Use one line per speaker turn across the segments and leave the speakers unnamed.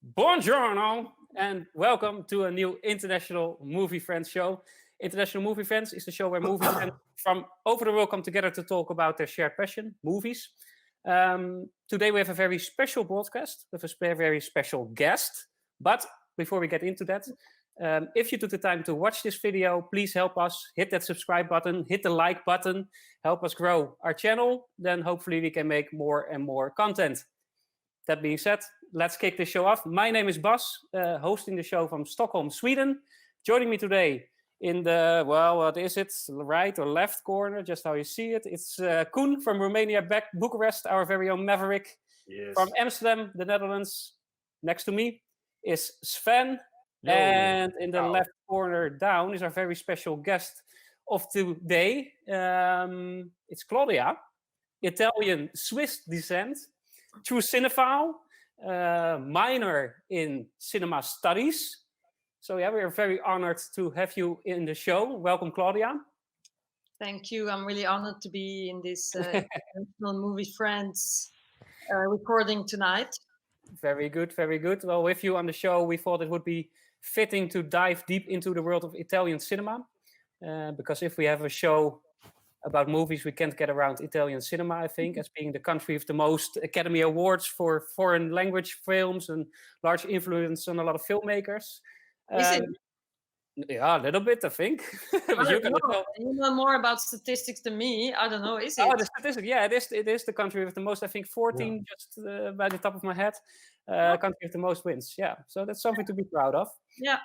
Buongiorno and welcome to a new International Movie Friends show. International Movie Friends is the show where movie friends from over the world come together to talk about their shared passion, movies. Today we have a very special broadcast with a very special guest. But before we get into that, if you took the time to watch this video, please help us, hit that subscribe button, hit the like button, help us grow our channel. Then hopefully we can make more and more content. That being said, let's kick the show off. My name is Bas, hosting the show from Stockholm, Sweden. Joining me today in the, well, what is it? Right or left corner, just how you see it. It's Koen from Romania, Bucharest, our very own Maverick.
Yes.
From Amsterdam, the Netherlands. Next to me is Sven.
Yo.
And in the left corner down is our very special guest of today. It's Claudia, Italian Swiss descent, true cinephile, minor in cinema studies. So yeah, we are very honored to have you in the show. Welcome, Claudia.
Thank you. I'm really honored to be in this International Movie Friends recording tonight.
Very good, very good. Well, with you on the show, we thought it would be fitting to dive deep into the world of Italian cinema. Because if we have a show about movies, we can't get around Italian cinema, I think, as being the country with the most Academy Awards for foreign language films and large influence on a lot of filmmakers.
Is it?
Yeah, a little bit, I think.
You know more about statistics than me. I don't know. Is it?
Oh, the statistic. Yeah, it is the country with the most. I think 14, just by the top of my head. Country with the most wins. Yeah, so that's something to be proud of.
Yeah.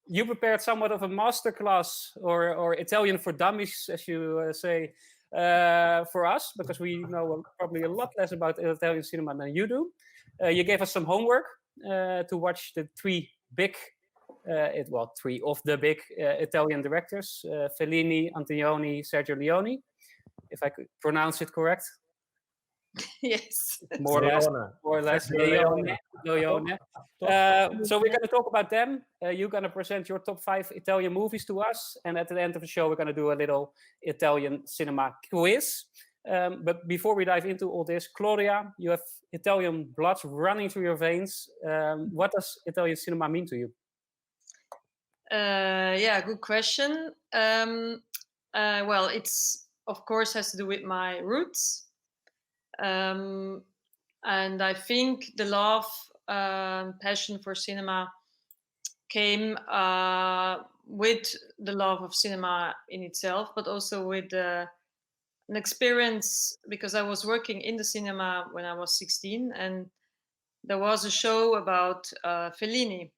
You prepared somewhat of a masterclass or Italian for dummies, as you say, for us, because we know probably a lot less about Italian cinema than you do. You gave us some homework to watch the three of the big Italian directors, Fellini, Antonioni, Sergio Leone, if I could pronounce it correct.
Yes.
More or less. Leone. So we're going to talk about them. You're going to present your top 5 Italian movies to us. And at the end of the show, we're going to do a little Italian cinema quiz. But before we dive into all this, Claudia, you have Italian blood running through your veins. What does Italian cinema mean to you?
Yeah, good question. Well, it's, of course, has to do with my roots. And I think the love, passion for cinema came with the love of cinema in itself, but also with an experience, because I was working in the cinema when I was 16, and there was a show about Fellini.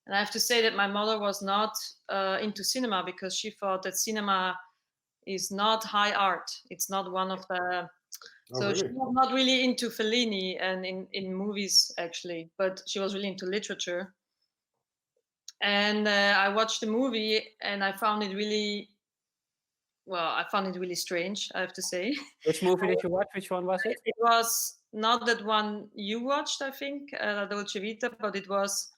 And I have to say that my mother was not into cinema, because she thought that cinema is not high art. It's not one of the... She was not really into Fellini and in movies, actually, but she was really into literature. And I watched the movie, and I found it really strange, I have to say.
Which movie did you watch? Which one was it?
It was not that one you watched, I think, Dolce Vita, but it was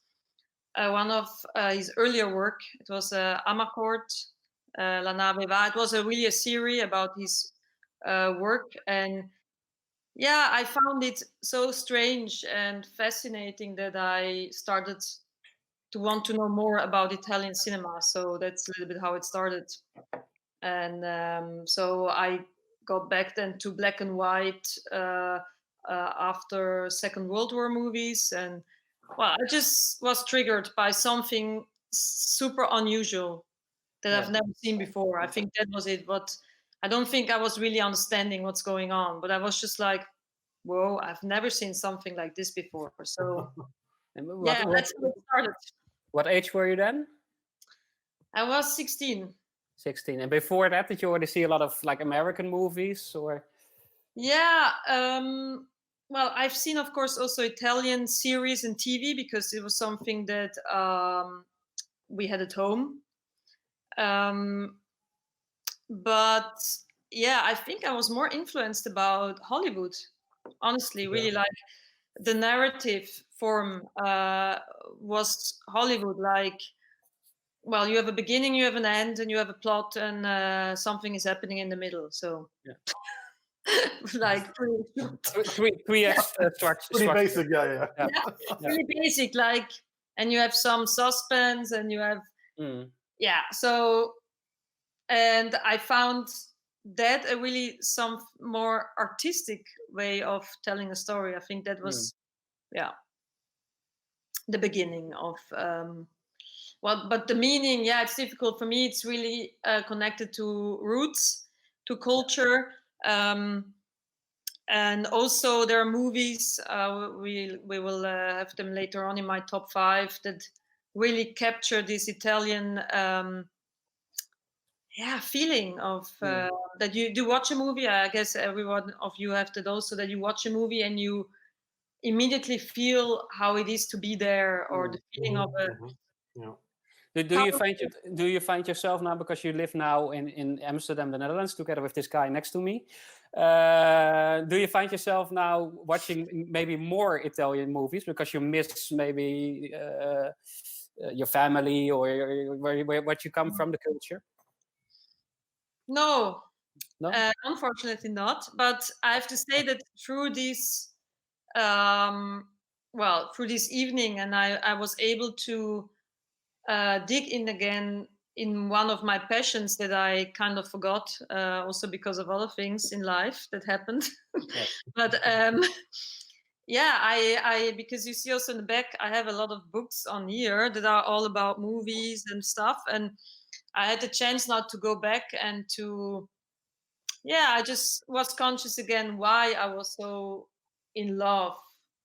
one of his earlier work. It was Amacourt, La Nave Va. It was really a series about his work, and yeah, I found it so strange and fascinating that I started to want to know more about Italian cinema. So that's a little bit how it started. And so I got back then to black and white after Second World War movies. And well, I just was triggered by something super unusual that I've never seen before. I think that was it. But I don't think I was really understanding what's going on, but I was just like, whoa, I've never seen something like this before. So that's how it started.
What age were you then?
I was 16.
16. And before that, did you already see a lot of like American movies or?
Yeah. Well, I've seen, of course, also Italian series and TV, because it was something that we had at home. But yeah, I think I was more influenced about Hollywood, honestly. Really, like the narrative form was Hollywood. Like, well, you have a beginning, you have an end, and you have a plot, and something is happening in the middle. So like
three structure.
Pretty basic, yeah.
Really basic, like, and you have some suspense, and you have So, and I found that a really some more artistic way of telling a story. I think that was the beginning of but the meaning, it's difficult for me. It's really connected to roots, to culture, and also there are movies. We will have them later on in my top 5 that really capture this Italian feeling of that you do watch a movie. I guess every one of you have that also, that you watch a movie and you immediately feel how it is to be there, or the feeling of it.
Do you find yourself now, because you live now in Amsterdam, the Netherlands, together with this guy next to me? Do you find yourself now watching maybe more Italian movies because you miss maybe your family or what you come from, the culture?
No, unfortunately not. But I have to say that through this, through this evening, and I was able to dig in again in one of my passions that I kind of forgot, also because of other things in life that happened. But I because you see also in the back, I have a lot of books on here that are all about movies and stuff, and I had the chance now to go back and to I just was conscious again why I was so in love,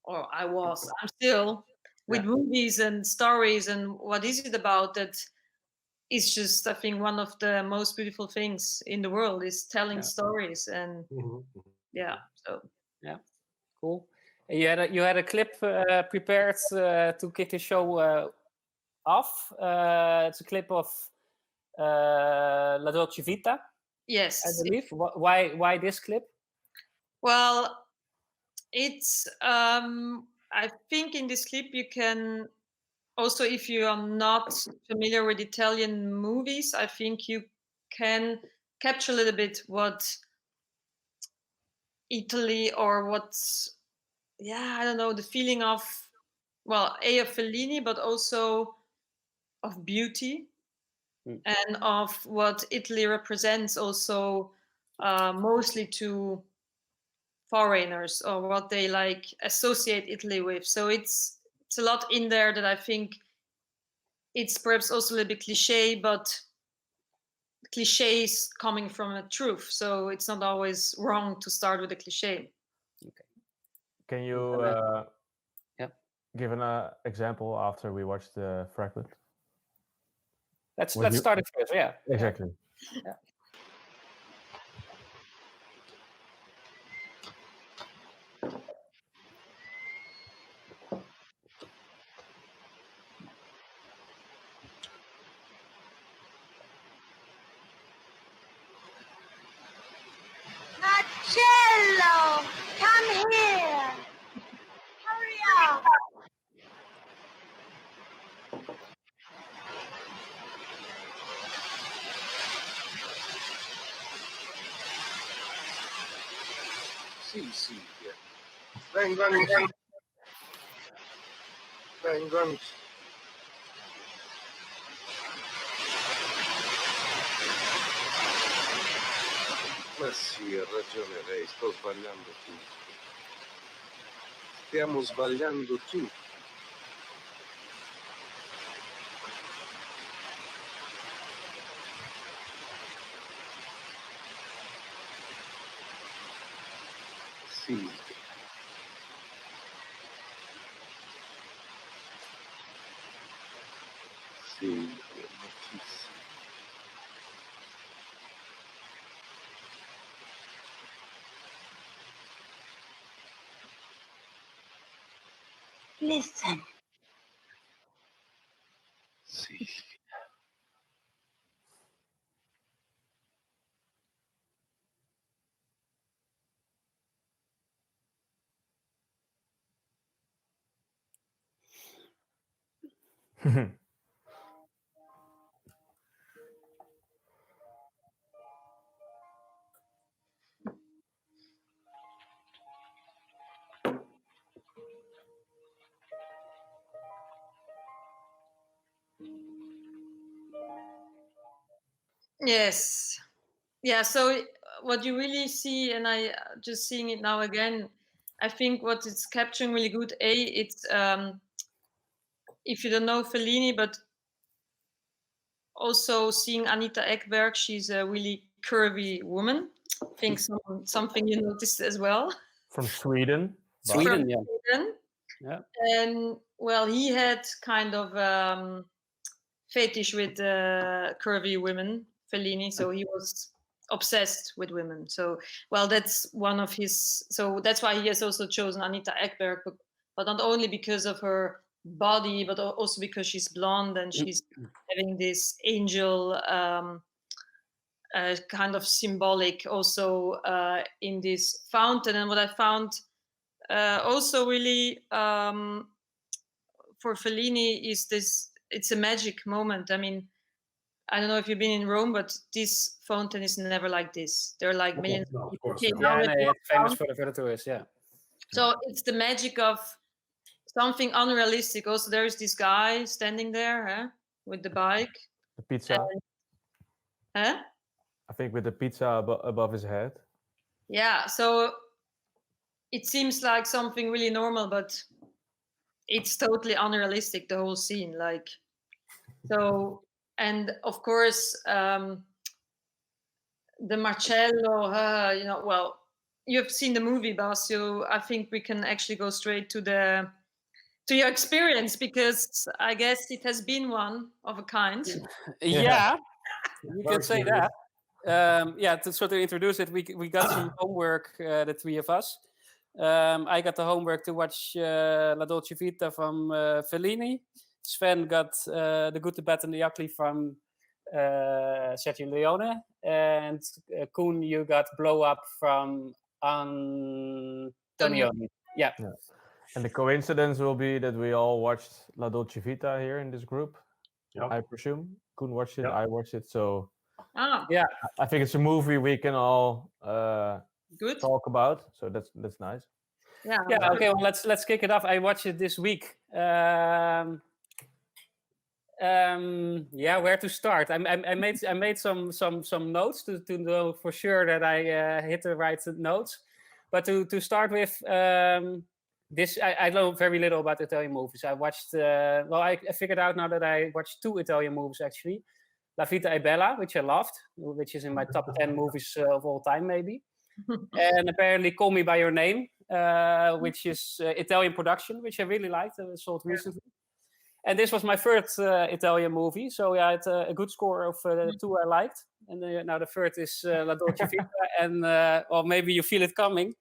or I'm still with movies and stories, and what is it about that is just, I think, one of the most beautiful things in the world is telling stories. And
cool. And you had a clip prepared to kick the show off. It's a clip of La Dolce Vita.
Yes,
I believe. Why this clip?
Well, it's I think in this clip you can also, if you are not familiar with Italian movies, I think you can capture a little bit what Italy, or what's I don't know, the feeling of of Fellini, but also of beauty and of what Italy represents also mostly to foreigners, or what they like associate Italy with. So it's a lot in there that I think it's perhaps also a little bit cliche, but cliches coming from a truth. So it's not always wrong to start with a cliche.
Okay. Can you give an example after we watch the fragment?
Let's start it first. Yeah.
Exactly.
Yeah.
Marcello, come here. Hurry up.
Sì, Silvia. Vengo anch'io. Vengo anch'io. Ma sì, ha ragione lei, sto sbagliando tutto. Stiamo sbagliando tutto. Silvia. Silvia, ma chi sei?
Listen.
Silvia.
Yes. Yeah, so what you really see, and I just seeing it now again, I think what it's capturing really good, it's if you don't know Fellini, but also seeing Anita Ekberg, she's a really curvy woman. I think something you noticed as well.
From Sweden.
Sweden, yeah.
Sweden.
Yeah.
And well, he had kind of fetish with curvy women, Fellini, so he was obsessed with women. So, well, that's one of his. So that's why he has also chosen Anita Ekberg, but not only because of her body, but also because she's blonde and she's having this angel kind of symbolic also in this fountain. And what I found also really for Fellini is this. It's a magic moment. I mean, I don't know if you've been in Rome, but this fountain is never like this. There are like millions of people. Okay,
yeah, it's famous for the tourists, yeah.
So it's the magic of something unrealistic. Also, there is this guy standing there with the bike.
The pizza.
I
think with the pizza above his head.
Yeah, so it seems like something really normal, but it's totally unrealistic, the whole scene. Like, so... And of course, the Marcello, well, you've seen the movie, Bas, so I think we can actually go straight to your experience, because I guess it has been one of a kind.
Yeah, you can say that. To introduce it, we got some homework, the three of us. I got the homework to watch La Dolce Vita from Fellini. Sven got The Good, the Bad, and the Ugly from Sergio Leone. And Koen, you got Blow Up from Antonioni. Yeah.
And the coincidence will be that we all watched La Dolce Vita here in this group. Yep. I presume. Koen watched it, yep. I watched it. So
yeah,
I think it's a movie we can all talk about. So that's nice.
Yeah.
Okay. Well, let's kick it off. I watched it this week. Where to start? I made some notes to know for sure that I hit the right notes. But to start with, this I know very little about Italian movies. I watched I figured out now that I watched 2 Italian movies actually. La Vita è Bella, which I loved, which is in my top 10 movies of all time maybe. And apparently Call Me by Your Name, which is Italian production, which I really liked. I saw it recently. And this was my first Italian movie, so I had a good score of 2 I liked. And now the third is La Dolce Vita, and maybe you feel it coming.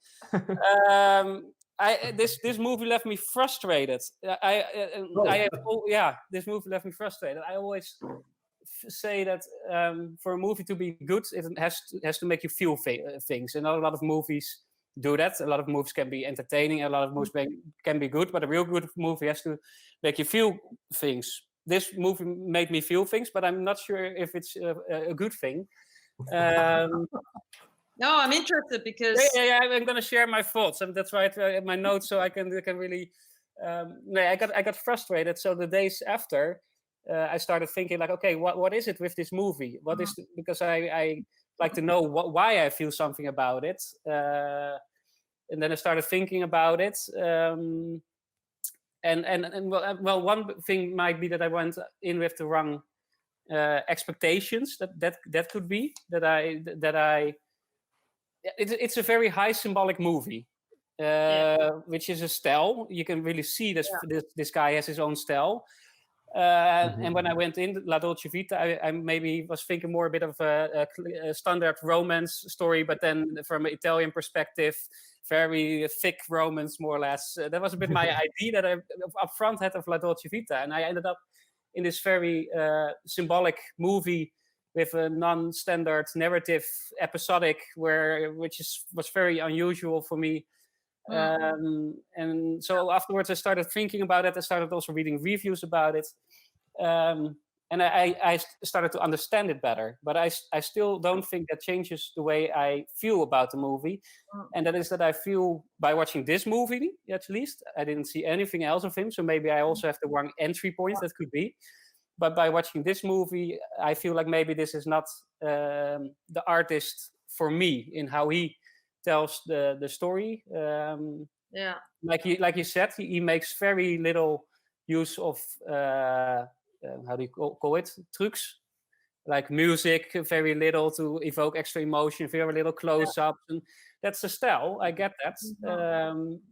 This movie left me frustrated. This movie left me frustrated. I always say that for a movie to be good, it has to make you feel things. And a lot of movies do that. A lot of movies can be entertaining, a lot of movies can be good, but a real good movie has to make you feel things. This movie made me feel things, but I'm not sure if it's a good thing.
No, I'm interested because
I'm going to share my thoughts, and that's why I my notes, so I can really. I got frustrated. So the days after, I started thinking like, okay, what is it with this movie? What is because I like to know why I feel something about it, and then I started thinking about it. One thing might be that I went in with the wrong expectations. That could be that I. It's a very high symbolic movie, which is a style. You can really see this guy has his own style. And when I went in La Dolce Vita, I maybe was thinking more a bit of a standard romance story, but then from an Italian perspective, very thick romance, more or less. That was a bit my idea that I up front had of La Dolce Vita, and I ended up in this very symbolic movie with a non-standard narrative, episodic, which was very unusual for me. And so afterwards I started thinking about it. I started also reading reviews about it. And I started to understand it better. But I still don't think that changes the way I feel about the movie. And that is that I feel by watching this movie, at least, I didn't see anything else of him. So maybe I also have the wrong entry point, that could be. But by watching this movie, I feel like maybe this is not the artist for me in how he tells the story. Like you said, he makes very little use of how do you call it, trucs, like music, very little to evoke extra emotion, very little close-ups, and that's the style. I get that,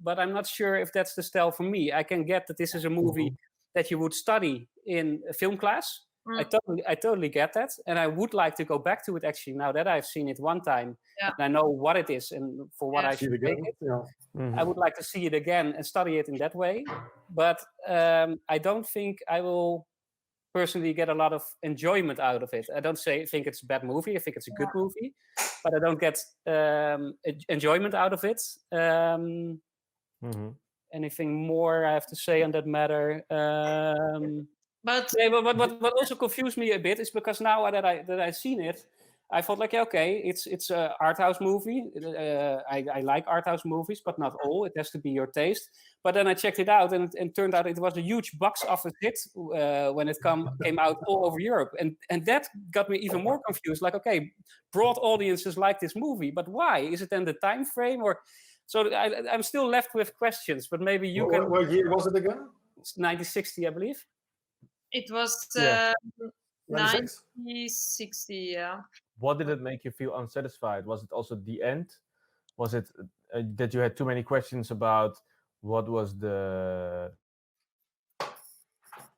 but I'm not sure if that's the style for me. I can get that this is a movie that you would study in a film class. I totally get that, and I would like to go back to it actually now that I've seen it one time and I know what it is and for what I should make it. I would like to see it again and study it in that way, but I don't think I will personally get a lot of enjoyment out of it. I don't think it's a bad movie. I think it's a good movie, but I don't get enjoyment out of it. Anything more I have to say on that matter? What also confused me a bit is because now that I've seen it, I thought like, okay, it's an art house movie. I like art house movies, but not all. It has to be your taste. But then I checked it out, and turned out it was a huge box office hit when it came out all over Europe, and that got me even more confused. Like, okay, broad audiences like this movie, but why? Is it then the time frame, or? So I'm still left with questions. But maybe you can.
What year was it again?
It's 1960, I believe.
It was 1960, yeah.
What did it make you feel unsatisfied? Was it also the end? Was it that you had too many questions about what was the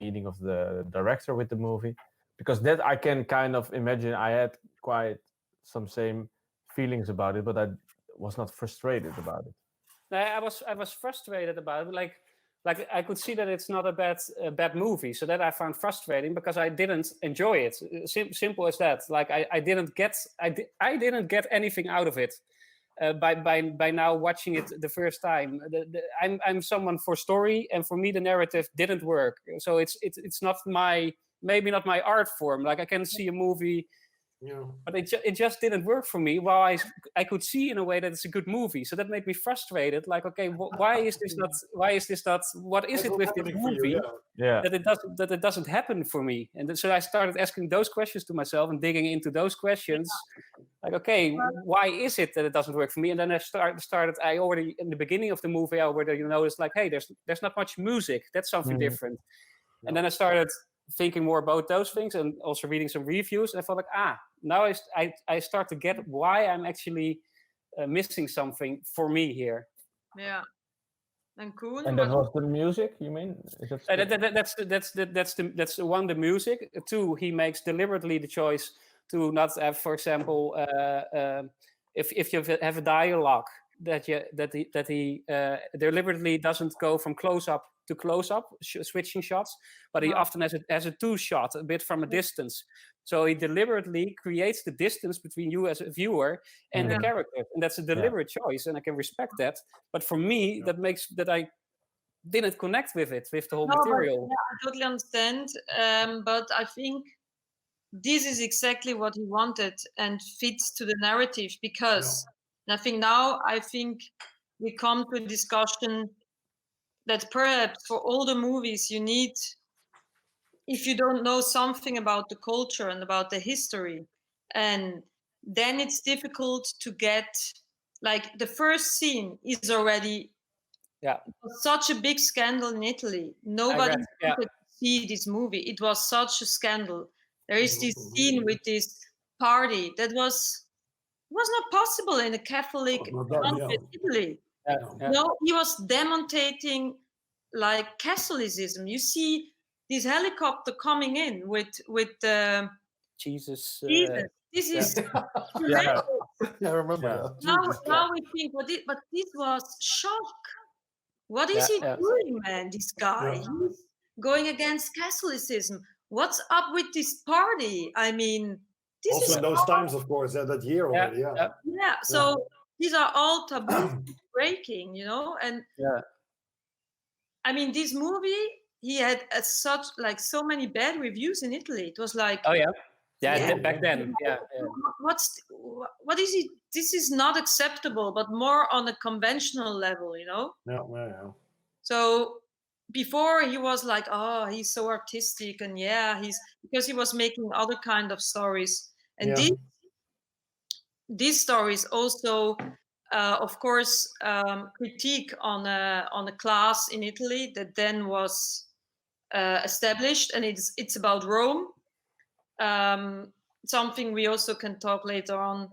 meaning of the director with the movie? Because that I can kind of imagine. I had quite some same feelings about it, but I was not frustrated about it.
I was frustrated about it. Like I could see that it's not a bad movie, so that I found frustrating because I didn't enjoy it. Simple as that. Like I didn't get anything out of it by now watching it the first time. I'm someone for story, and for me the narrative didn't work. So it's not maybe not my art form. Like I can see a movie. But it just didn't work for me. While I could see in a way that it's a good movie, so that made me frustrated. Like, okay, why is this not? What is it with this movie that it doesn't happen for me? And so I started asking those questions to myself and digging into those questions. Like, okay, why is it that it doesn't work for me? And then I started. I already in the beginning of the movie, I already noticed like, hey, there's not much music. That's something different. And then I started thinking more about those things and also reading some reviews, and I thought like, now I start to get why I'm actually missing something for me here.
Yeah. And cool.
And that was the music, you mean?
That's one, the music. Two, he makes deliberately the choice to not have, for example, if you have a dialogue that he deliberately doesn't go from close up to close up, switching shots, but he often has a two shot, a bit from a distance. So he deliberately creates the distance between you as a viewer and the character, and that's a deliberate choice, and I can respect that. But for me, that makes that I didn't connect with it, with the whole material.
I totally understand, but I think this is exactly what he wanted and fits to the narrative, because I think we come to a discussion that perhaps for all the movies you need, if you don't know something about the culture and about the history, and then it's difficult to get, like the first scene is already such a big scandal in Italy. Nobody wanted to see this movie. It was such a scandal. There is this scene with this party that was not possible in a Catholic country, Italy. No, he was demonstrating like Catholicism. You see this helicopter coming in with
Jesus.
This is
I remember that.
Now we think, but this was shock. What is he doing, man? This guy, he's going against Catholicism. What's up with this party? I mean, this
also
is
in those times, of course, that year already.
So these are all taboos breaking, and I mean, this movie, he had so many bad reviews in Italy. It was like,
back then,
what is it? This is not acceptable, but more on a conventional level,
Yeah.
So before he was like, oh, he's so artistic, and because he was making other kind of stories, and these stories also, of course, critique on a class in Italy that then was established, and it's about Rome. Something we also can talk later on,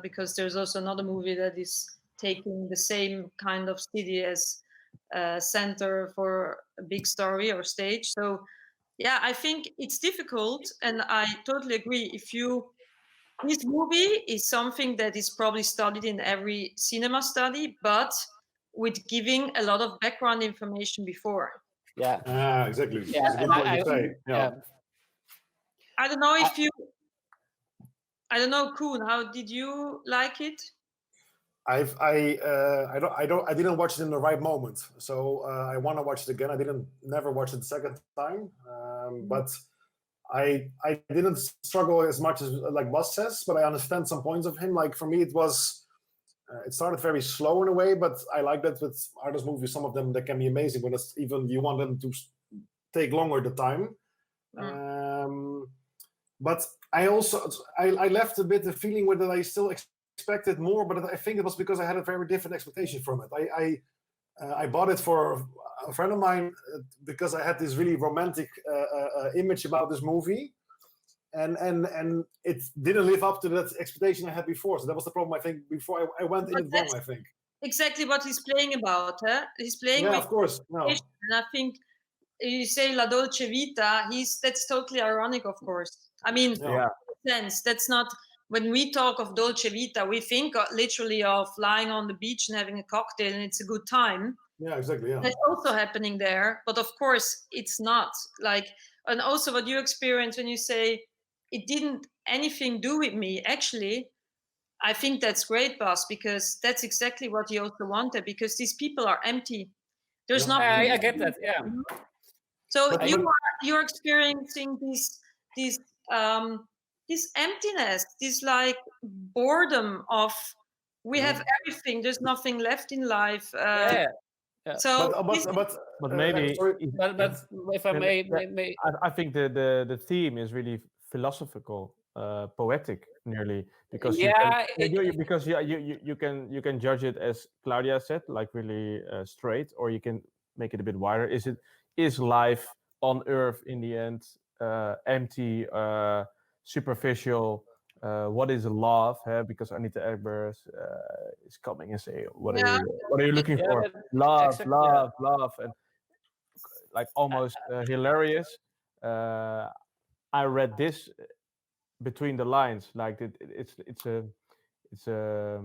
because there's also another movie that is taking the same kind of city as center for a big story or stage. So yeah, I think it's difficult, and I totally agree. This movie is something that is probably studied in every cinema study, but with giving a lot of background information before.
Yeah.
Exactly.
Yeah,
That's a good point to say.
yeah.
I don't know if I don't know, Koen, how did you like it?
I didn't watch it in the right moment, so I want to watch it again. I never watched it the second time, but I didn't struggle as much as like Bas says, but I understand some points of him. Like for me, it started very slow in a way, but I like that with artist movies. Some of them that can be amazing, but it's even you want them to take longer the time. But I also I left a bit the feeling that I still expected more, but I think it was because I had a very different expectation from it. I bought it for a friend of mine because I had this really romantic image about this movie, and it didn't live up to that expectation I had before. So that was the problem. I think before I went in it wrong. I think
exactly what he's playing about. Huh? He's playing with,
of course, no.
And I think you say La Dolce Vita. That's totally ironic, of course. I mean, sense that's not. When we talk of Dolce Vita, we think literally of lying on the beach and having a cocktail and it's a good time.
Yeah, exactly. Yeah,
that's also happening there, but of course it's not like. And also what you experience when you say it didn't anything do with me. Actually, I think that's great, Bas, because that's exactly what you also wanted. Because these people are empty. There's nothing.
I get that. Yeah.
So you're experiencing this emptiness, this like boredom of we have everything. There's nothing left in life. So,
but maybe,
but if I may,
I think the theme is really philosophical, poetic, nearly, because you can judge it as Claudia said, like really straight, or you can make it a bit wider. Is life on Earth in the end empty, superficial? What is love? Because Anita Egbers is coming and say, "What are you looking for? Love, love," and like almost hilarious. I read this between the lines, like it's a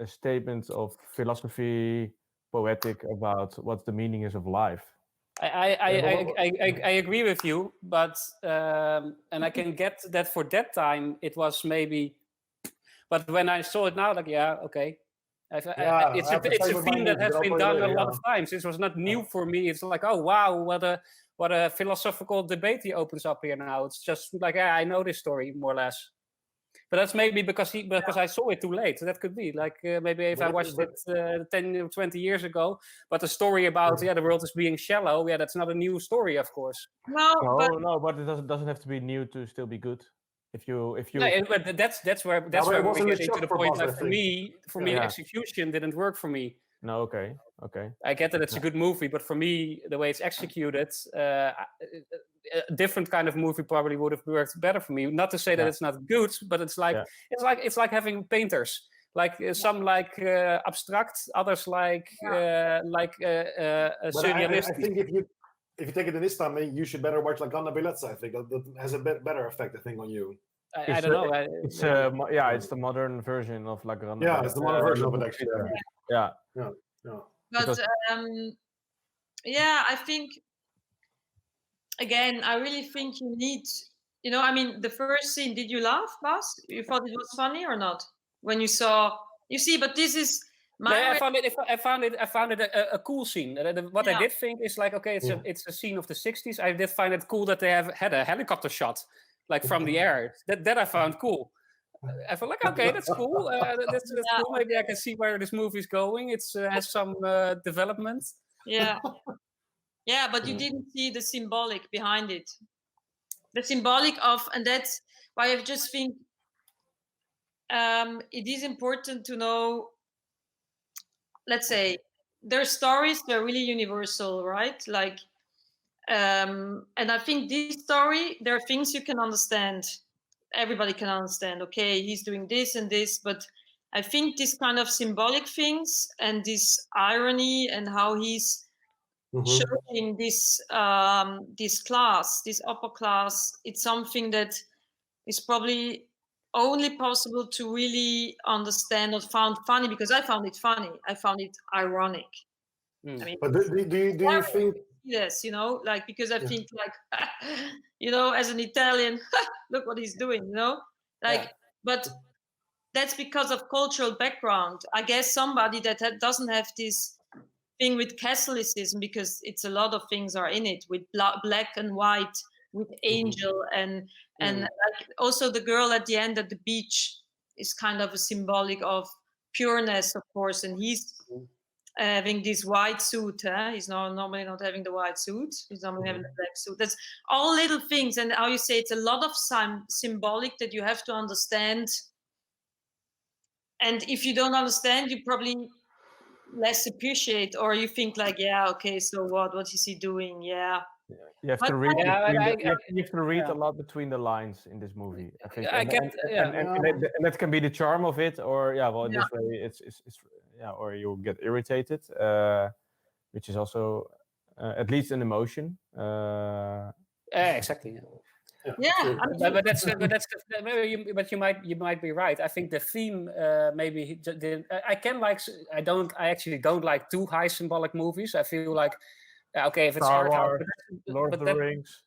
statement of philosophy, poetic about what the meaning is of life.
I agree with you, but and I can get that for that time it was maybe, but when I saw it now, like okay, it's a theme that has been done a lot of times. It was not new for me. It's like, oh wow, what a philosophical debate he opens up here now. It's just like I know this story more or less. But that's maybe because I saw it too late. That could be like maybe if I watched it 10 or 20 years ago. But the story about the world is being shallow, that's not a new story, of course.
No, but it doesn't have to be new to still be good. If you
but that's where we get into the point. Like for me, execution didn't work for me.
No, okay.
I get that it's a good movie, but for me, the way it's executed, a different kind of movie probably would have worked better for me. Not to say that it's not good, but it's like having painters, like some like abstract, others like surrealistic.
I think if you take it in this time, you should better watch like Anna Bellezza. I think that has a better effect. I think on you.
I don't know.
It's the modern version of La Grande.
Yeah, it's the modern version of it actually.
Yeah.
But I think again, I really think you need. I mean, the first scene. Did you laugh, Bas? You thought it was funny or not when you saw? You see, but this is.
I found it a cool scene. What I did think is like, okay, it's a scene of the 60s. I did find it cool that they had a helicopter shot, like from the air. That I found cool. I felt like, okay, that's cool. That's cool. Maybe I can see where this movie is going. It has some development.
Yeah. Yeah, but you didn't see the symbolic behind it. The symbolic of, and that's why I just think it is important to know, let's say, their stories, they're really universal, right? Like, and I think this story, there are things you can understand. Everybody can understand, okay, he's doing this and this, but I think this kind of symbolic things and this irony and how he's showing this this class, this upper class, it's something that is probably only possible to really understand or found funny, because I found it funny. I found it ironic. I mean,
but do you think?
yes, you know, like, because I think like, you know, as an Italian, look what he's doing, you know, like, but that's because of cultural background. I guess somebody that doesn't have this thing with Catholicism, because it's a lot of things are in it with black and white, with angel and like also the girl at the end at the beach is kind of a symbolic of pureness, of course, and he's having this white suit. He's normally not having the white suit. He's normally having the black suit. That's all little things, and how you say, it's a lot of symbolic that you have to understand. And if you don't understand, you probably less appreciate, or you think like, yeah, okay, so what is he doing? Yeah,
You have to read. You have to read a lot between the lines in this movie, I think. And that can be the charm of it, or in this way, it's or you'll get irritated, which is also at least an emotion.
Exactly.
Yeah,
but you might be right. I think the theme maybe I actually don't like too high symbolic movies. I feel like okay, if it's
Star
art house,
Lord of the Rings.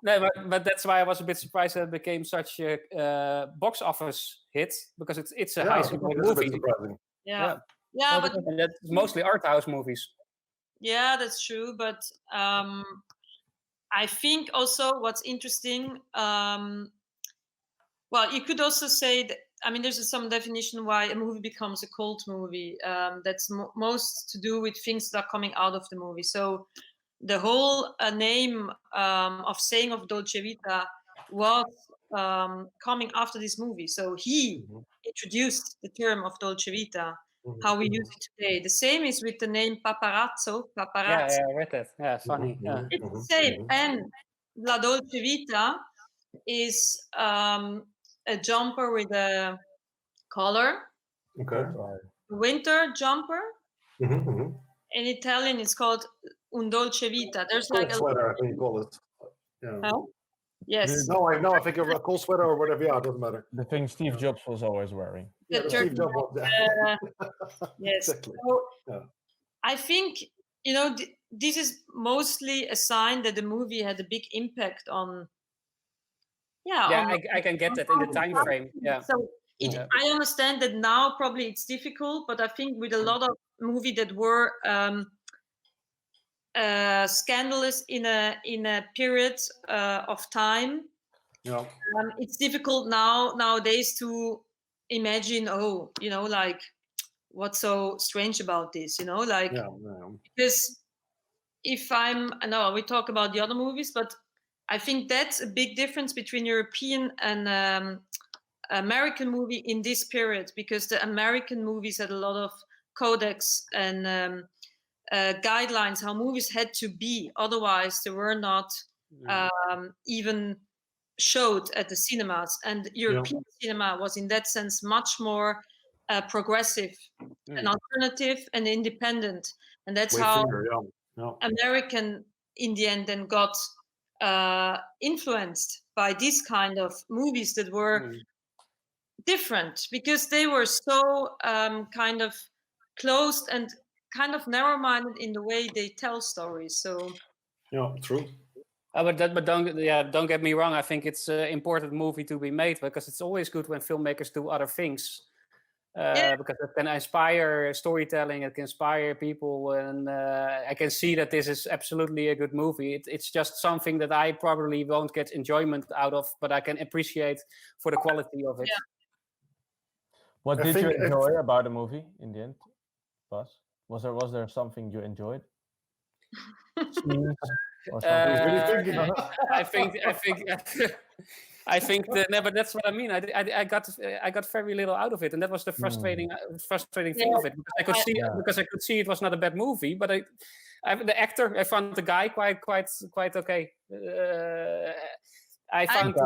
No, but that's why I was a bit surprised that it became such a box office hit, because it's a high symbolic movie.
Yeah,
but that's mostly art house movies. Yeah,
that's true. But I think also what's interesting, well, you could also say that, I mean, there's some definition why a movie becomes a cult movie. That's most to do with things that are coming out of the movie. So the whole name of saying of Dolce Vita was coming after this movie. So he introduced the term of Dolce Vita, how we use it today. The same is with the name paparazzo.
Yeah, I read that. Yeah, funny.
It's the same. And La Dolce Vita is a jumper with a collar.
Okay.
Winter jumper. In Italian, it's called un dolce vita. There's
cold
like a
sweater, I think you call it. Yeah.
Huh? Yes.
No, I think a cold sweater or whatever. Yeah, it doesn't matter.
The thing Steve Jobs was always wearing.
Yeah, Steve Jobs was
yes.
Exactly.
So I think, you know, this is mostly a sign that the movie had a big impact on.
I can get that in the time frame. Yeah.
So I understand that now probably it's difficult, but I think with a lot of movies that were scandalous in a period of time, it's difficult nowadays to imagine, like, what's so strange about this, like, because I know we talk about the other movies, but I think that's a big difference between European and American movie in this period, because the American movies had a lot of codex and guidelines how movies had to be, otherwise they were not even showed at the cinemas. And European cinema was in that sense much more progressive and alternative and independent, and that's how American in the end then got influenced by this kind of movies that were different, because they were so kind of closed and kind of narrow-minded in the way they tell stories. So
true.
But don't get me wrong. I think it's an important movie to be made, because it's always good when filmmakers do other things, because it can inspire storytelling. It can inspire people, and I can see that this is absolutely a good movie. It's just something that I probably won't get enjoyment out of, but I can appreciate for the quality of it.
Yeah.
What did you enjoy about the movie in the end, Bas? Was there something you enjoyed? Scenes or
Uh,
something.
Really thinking.
I think no, but that's what I mean. I got very little out of it, and that was the frustrating thing of it, because I could see it was not a bad movie, but the actor, I found the guy quite okay. I found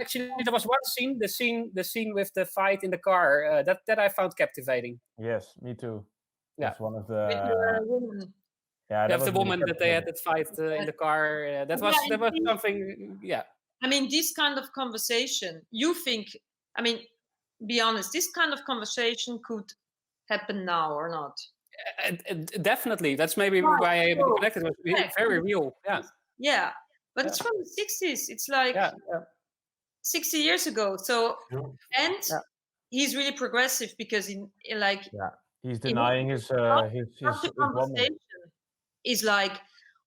actually there was one scene, the scene with the fight in the car, that I found captivating.
Yes, me too.
Yeah.
That's one of
With
the.
the woman.
Yeah,
That's the
was really
woman that they had
captivating.
that fight in the car. That was something. Yeah.
I mean, this kind of conversation, you think, I mean, be honest, this kind of conversation could happen now or not?
Definitely. That's maybe why I connected. It was very real. Yeah.
Yeah. But it's from the 60s. It's like 60 years ago. So, and he's really progressive because
he's denying his
conversation is like,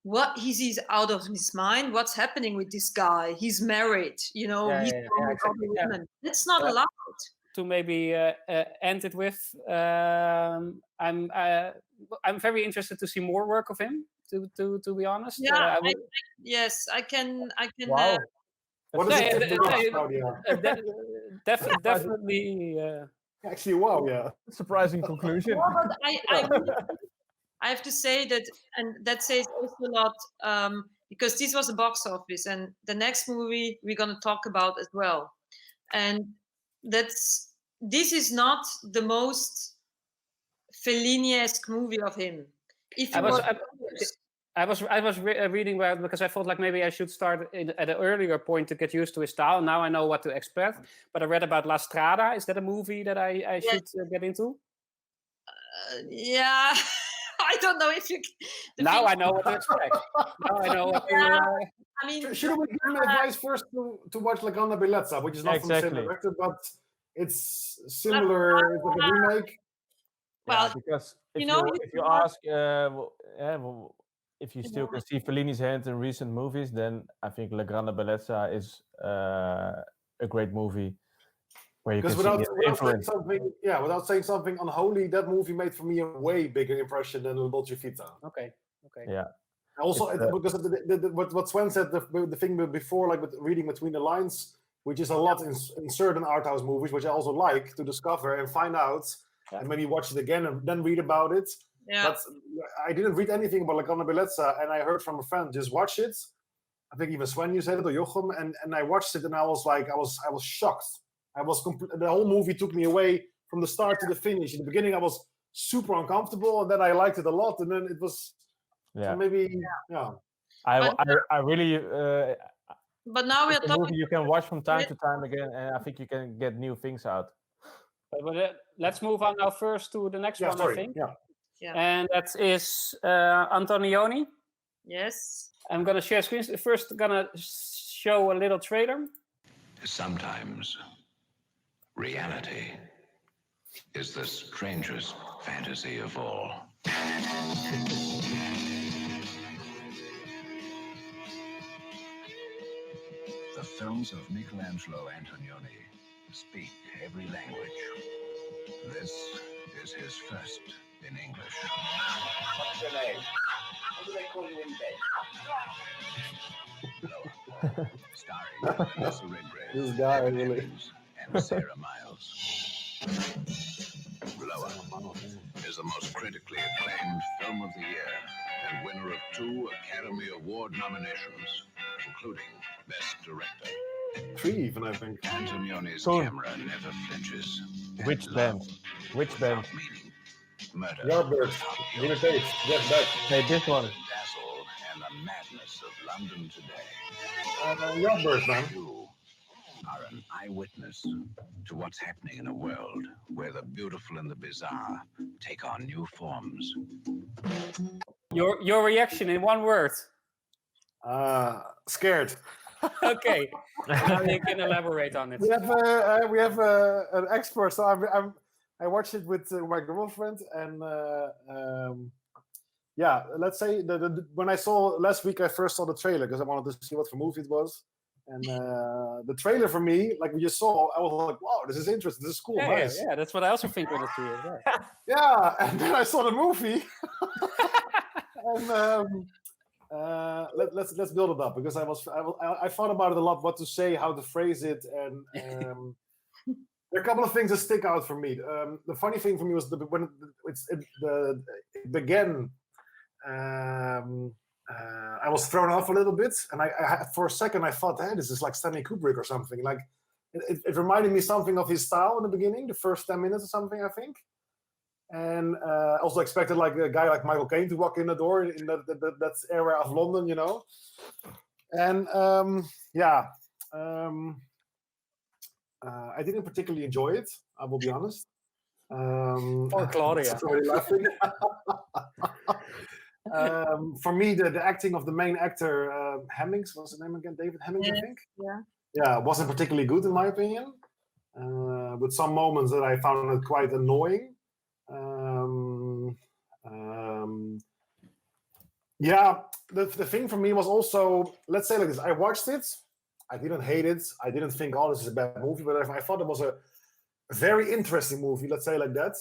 what he's out of his mind. What's happening with this guy? He's married, he's with other women. That's not allowed.
To maybe end it with, I'm very interested to see more work of him. To be honest,
yeah, yes, I can.
Wow.
What is it, Claudia?
Definitely.
Actually, wow, yeah.
Surprising conclusion.
Yeah, but I have to say that, and that says also a lot, because this was a box office, and the next movie we're going to talk about as well, and this is not the most Fellini-esque movie of him.
I was reading about it because I thought like maybe I should start at an earlier point to get used to his style. Now I know what to expect. But I read about La Strada. Is that a movie that I should get into?
Yeah. I don't know if you.
Now I know what to expect. Now I know what to.
I mean,
should we give him advice first to watch La Grande Bellezza, which is not from the same director, but it's similar. It's like a remake.
Well,
because if you ask, if you still can see Fellini's hand in recent movies, then I think La Grande Bellezza is a great movie. Because without
saying something unholy, that movie made for me a way bigger impression than Dolce Vita.
Okay.
Yeah.
Also, because of what Sven said, the thing before, like with reading between the lines, which is a lot in certain art house movies, which I also like to discover and find out, and maybe watch it again and then read about it.
Yeah.
But I didn't read anything about La Grande Bellezza, and I heard from a friend, just watch it. I think even Sven, you said it, or Jochem, and I watched it, and I was like, I was shocked. The whole movie took me away from the start to the finish. In the beginning, I was super uncomfortable, and then I liked it a lot, and then it was I
really.
But now we're talking.
Movie you can watch from time to time again, and I think you can get new things out.
But let's move on now first to the next one. I think.
Yeah.
And that is Antonioni.
Yes.
I'm gonna share screens. First, gonna show a little trailer.
Sometimes reality is the strangest fantasy of all. The films of Michelangelo Antonioni speak every language. This is his first in English.
What's your name? What do they call you in bed?
Starring Vanessa Redgrave,
this guy really
and Sarah Miles. Lower is the most critically acclaimed film of the year and winner of 2 Academy Award nominations, including Best Director.
3 even, I think.
Antonioni's camera never flinches.
Which band?
Murder.
Yardbirds. Give it taste. Get back.
Hey, this one.
Dazzle and the madness of London today.
Yardbirds, man.
You are an eyewitness to what's happening in a world where the beautiful and the bizarre take on new forms.
Your reaction in one word.
Scared.
Okay. Now you can elaborate on it.
We have an expert, so I watched it with my girlfriend, and let's say when I saw last week, I first saw the trailer because I wanted to see what for movie it was, and the trailer for me, like we just saw, I was like, wow, this is interesting, this is cool, nice.
Yeah, that's what I also think when it's here.
Yeah, and then I saw the movie, Let's build it up, because I thought about it a lot, what to say, how to phrase it, and there are a couple of things that stick out for me. The funny thing for me was when it began. I was thrown off a little bit, and I for a second I thought, hey, this is like Stanley Kubrick or something. Like it reminded me something of his style in the beginning, the first 10 minutes or something, I think. And also expected like a guy like Michael Caine to walk in the door in that area of London, you know. And I didn't particularly enjoy it, I will be honest.
Or Claudia.
Already laughing. For me, the acting of the main actor, Hemmings, what's his name again? David Hemmings, I think. Yeah, wasn't particularly good in my opinion. With some moments that I found it quite annoying. The thing for me was also, let's say like this, I watched it, I didn't hate it, I didn't think, oh, this is a bad movie, but I thought it was a very interesting movie, let's say like that.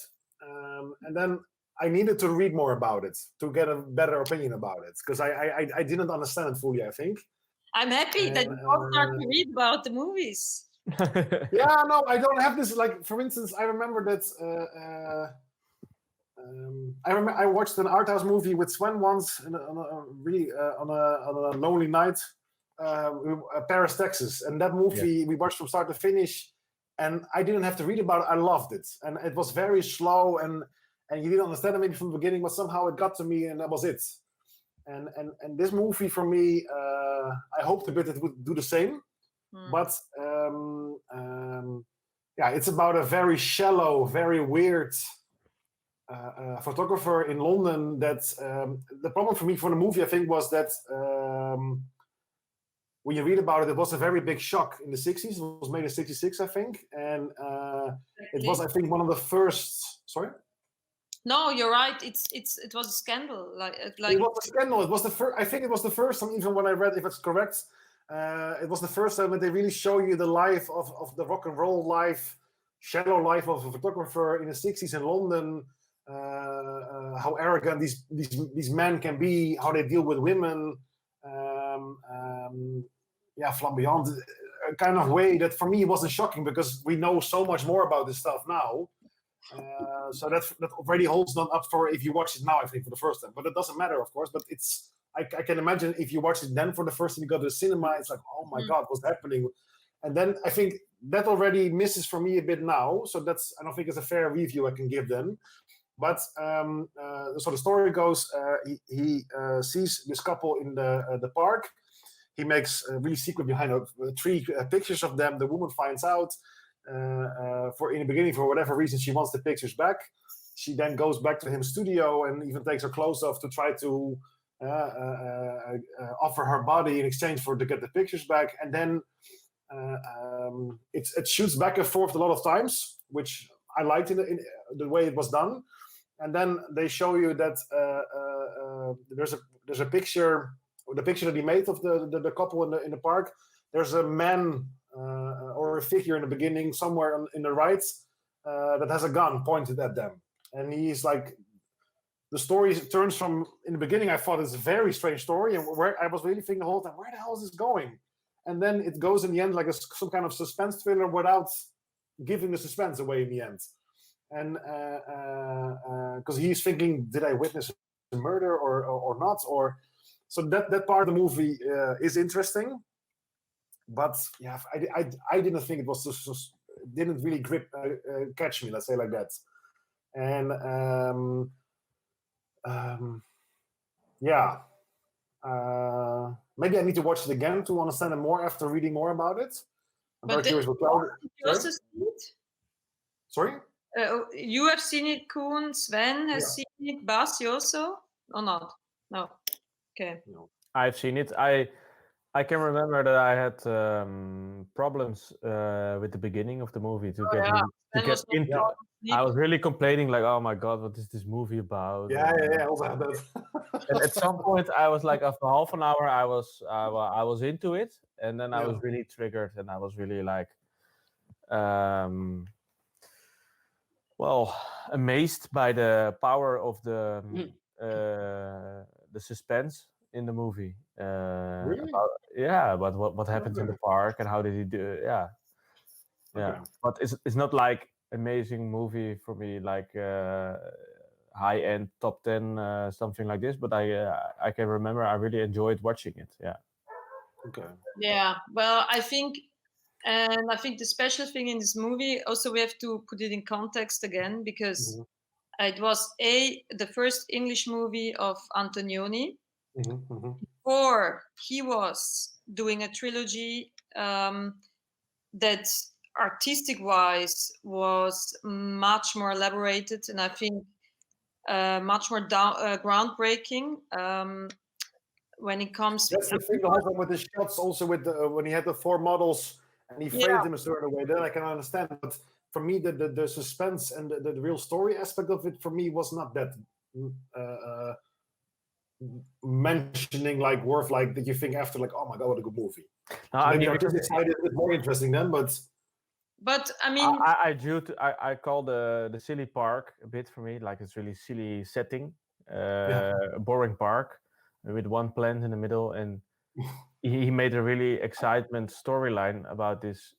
And then I needed to read more about it to get a better opinion about it, because I didn't understand it fully, I think.
I'm happy that you all start to read about the movies.
Yeah, no, I don't have this. Like, for instance, I remember that I watched an art house movie with Sven once on a lonely night, Paris, Texas, and that movie we watched from start to finish, and I didn't have to read about it. I loved it, and it was very slow, and you didn't understand it maybe from the beginning, but somehow it got to me, and that was it. And this movie for me, I hoped a bit it would do the same. But it's about a very shallow, very weird photographer in London. That the problem for me for the movie, I think, was that when you read about it, it was a very big shock in the 60s. It was made in 66, I think, and it was, I think, one of the first. Sorry.
No, you're right. It was a scandal. Like
it was a scandal. It was the first. I think it was the first time, even when I read, if it's correct. It was the first time that they really show you the life of the rock and roll life, shallow life of a photographer in the 60s in London, how arrogant these men can be, how they deal with women, flamboyant, kind of way that for me wasn't shocking, because we know so much more about this stuff now. So that already holds not up for if you watch it now, I think, for the first time. But it doesn't matter, of course, but it's I can imagine if you watch it then for the first time, you go to the cinema, it's like, oh my God, what's happening? And then I think that already misses for me a bit now. So I don't think it's a fair review I can give them. But so the story goes, he sees this couple in the park. He makes really secret behind three pictures of them. The woman finds out in the beginning, for whatever reason, she wants the pictures back. She then goes back to his studio and even takes her clothes off to try to offer her body in exchange to get the pictures back, and then it shoots back and forth a lot of times, which I liked in the way it was done. And then they show you that there's a picture, the picture that he made of the couple in the park. There's a man or a figure in the beginning somewhere in the right that has a gun pointed at them, and he's like. The story turns from, in the beginning, I thought it's a very strange story, and where I was really thinking the whole time, where the hell is this going? And then it goes in the end like some kind of suspense thriller without giving the suspense away in the end. And because he's thinking, did I witness a murder or not? Or so that part of the movie is interesting, but yeah, I didn't think it was just didn't really catch me. Let's say like that, and. Maybe I need to watch it again to understand it more after reading more about it. I'm very curious what Claudia.
You also see it?
Sorry?
You have seen it, Koen. Sven has seen it. Bas, you also? Or not? No. Okay.
No.
I've seen it. I can remember that I had problems with the beginning of the movie to get into. I was really complaining, like, "Oh my God, what is this movie about?"
Yeah. I also had that.
And at some point, I was like, after half an hour, I was into it, and then I was really triggered, and I was really like, amazed by the power of the the suspense in the movie.
Really?
About what happens in the park and how did he do it. Yeah.
Okay.
But it's not like amazing movie for me, like high end top 10 something like this. But I can remember I really enjoyed watching it. Yeah.
Okay.
Yeah, well, I think the special thing in this movie, also we have to put it in context again, because it was the first English movie of Antonioni. Before, he was doing a trilogy that artistic wise was much more elaborated, and I think much more groundbreaking when it comes
That's the thing, the whole time with the shots, also with when he had the 4 models and he framed them a certain way, then I can understand. But for me, the suspense and the real story aspect of it, for me, was not that mentioning, like, worth, like, that you think after, like, oh my god, what a good movie.
No,
So
I
maybe
mean,
artistic side is a bit more interesting then, but
I mean,
I call the silly park a bit for me, like it's really silly setting, a boring park with one plant in the middle, and he made a really excitement storyline about this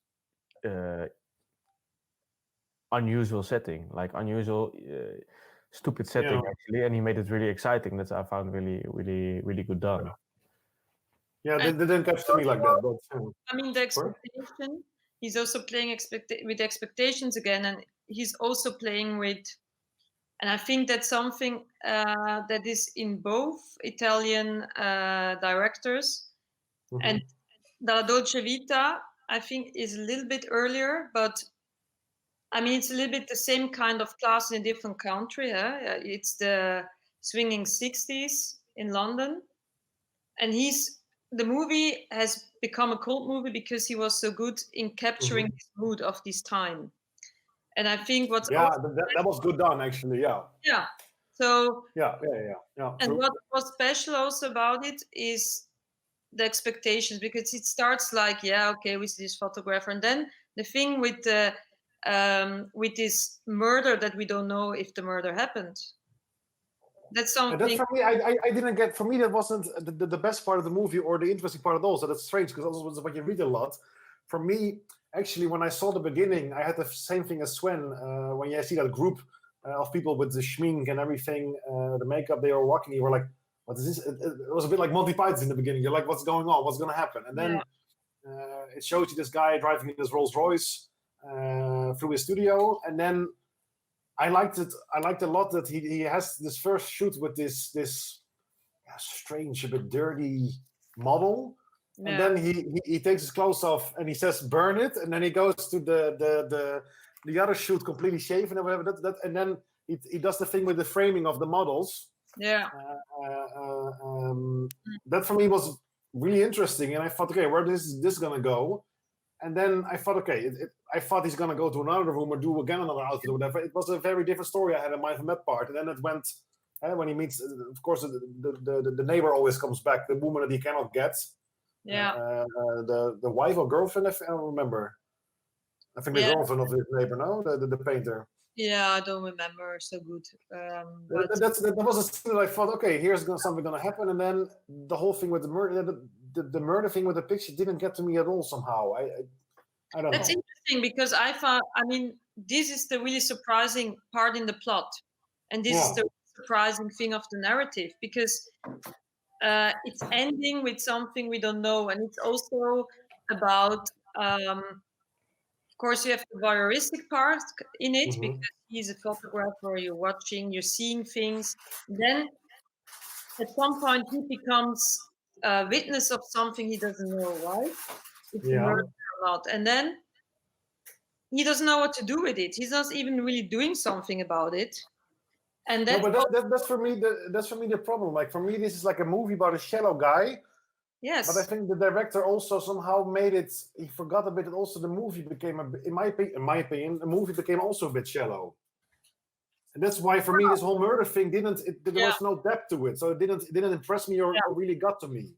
unusual setting, like unusual stupid setting actually, and he made it really exciting. That I found really good done.
Yeah, they didn't catch to me like that. But
I mean, the expectation. He's also playing with expectations again, and he's also playing with. And I think that's something that is in both Italian directors. And the Dolce Vita, I think, is a little bit earlier, but I mean, it's a little bit the same kind of class in a different country. It's the swinging 60s in London. And the movie has become a cult movie because he was so good in capturing this mood of this time. And I think what's
that was good done, actually.
Yeah. So
yeah.
And
true.
what was special also about it is the expectations, because it starts like, we see this photographer, and then the thing with the with this murder that we don't know if the murder happened. That's something.
That's for me. I didn't get. For me, that wasn't the best part of the movie or the interesting part at all. So that's strange, because also what you read a lot. For me, actually, when I saw the beginning, I had the same thing as Sven. When you see that group of people with the schmink and everything, the makeup, they were walking, you were like, what is this? It was a bit like Monty Python in the beginning. You're like, what's going on? What's going to happen? And then it shows you this guy driving in his Rolls Royce through his studio. And then I liked a lot that he has this first shoot with this strange, a bit dirty model. And then he takes his clothes off and he says, burn it. And then he goes to the other shoot completely shaven and whatever. And then he does the thing with the framing of the models.
Yeah.
That for me was really interesting. And I thought, okay, where is this going to go? And then I thought, okay, I thought he's going to go to another room or do again another outfit or whatever. It was a very different story I had in mind from that part. And then it went, when he meets, of course, the neighbor always comes back, the woman that he cannot get.
Yeah.
The wife or girlfriend, I don't remember. I think the girlfriend of his neighbor, no? The painter.
Yeah, I don't remember so good.
But that was a scene that I thought, okay, here's something going to happen. And then the whole thing with the murder, the murder thing with the picture didn't get to me at all somehow. I don't know.
That's interesting, because I mean, this is the really surprising part in the plot. And this is the surprising thing of the narrative, because it's ending with something we don't know. And it's also about, of course, you have the voyeuristic part in it, because he's a photographer, you're watching, you're seeing things. Then at some point he becomes a witness of something he doesn't know, right? It's murder or not. And then he doesn't know what to do with it. He's not even really doing something about it. And that's
that's for me the problem. Like, for me, this is like a movie about a shallow guy.
Yes.
But I think the director also somehow made it. He forgot a bit that also the movie became in my opinion, the movie became also a bit shallow. And that's why for me this whole murder thing there was no depth to it. So it didn't impress me or really got to me.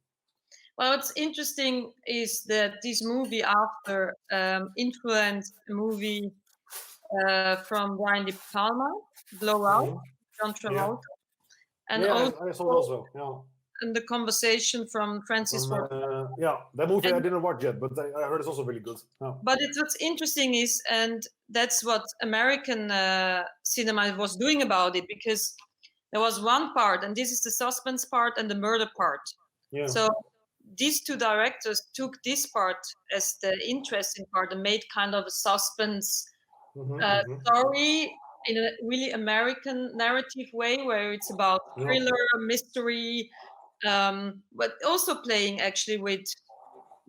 Well, what's interesting is that this movie after influenced a movie from Brian De Palma, Blowout, John Travolta. And
I saw also.
and the Conversation from Francis Ford.
Yeah, that movie I didn't watch yet, but I heard it's also really good. Yeah.
But what's interesting is, and that's what American cinema was doing about it, because there was one part, and this is the suspense part and the murder part.
Yeah.
So these two directors took this part as the interesting part and made kind of a suspense story in a really American narrative way, where it's about thriller, mystery, but also playing actually with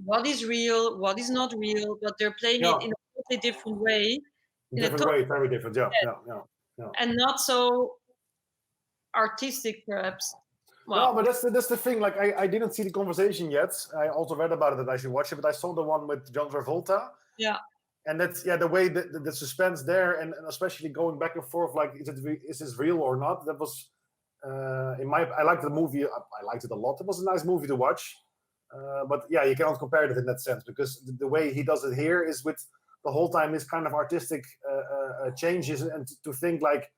what is real, what is not real, but they're playing it in a totally different way.
Different way, very different. Yeah.
And not so artistic, perhaps.
Well, no, but that's the thing. Like, I didn't see the Conversation yet. I also read about it that I should watch it, but I saw the one with John Travolta.
Yeah.
And that's the way the suspense there, and especially going back and forth, like is this real or not? That was I liked the movie. I liked it a lot. It was a nice movie to watch. But yeah, you cannot compare it in that sense, because the way he does it here is with the whole time is kind of artistic changes, and to think like,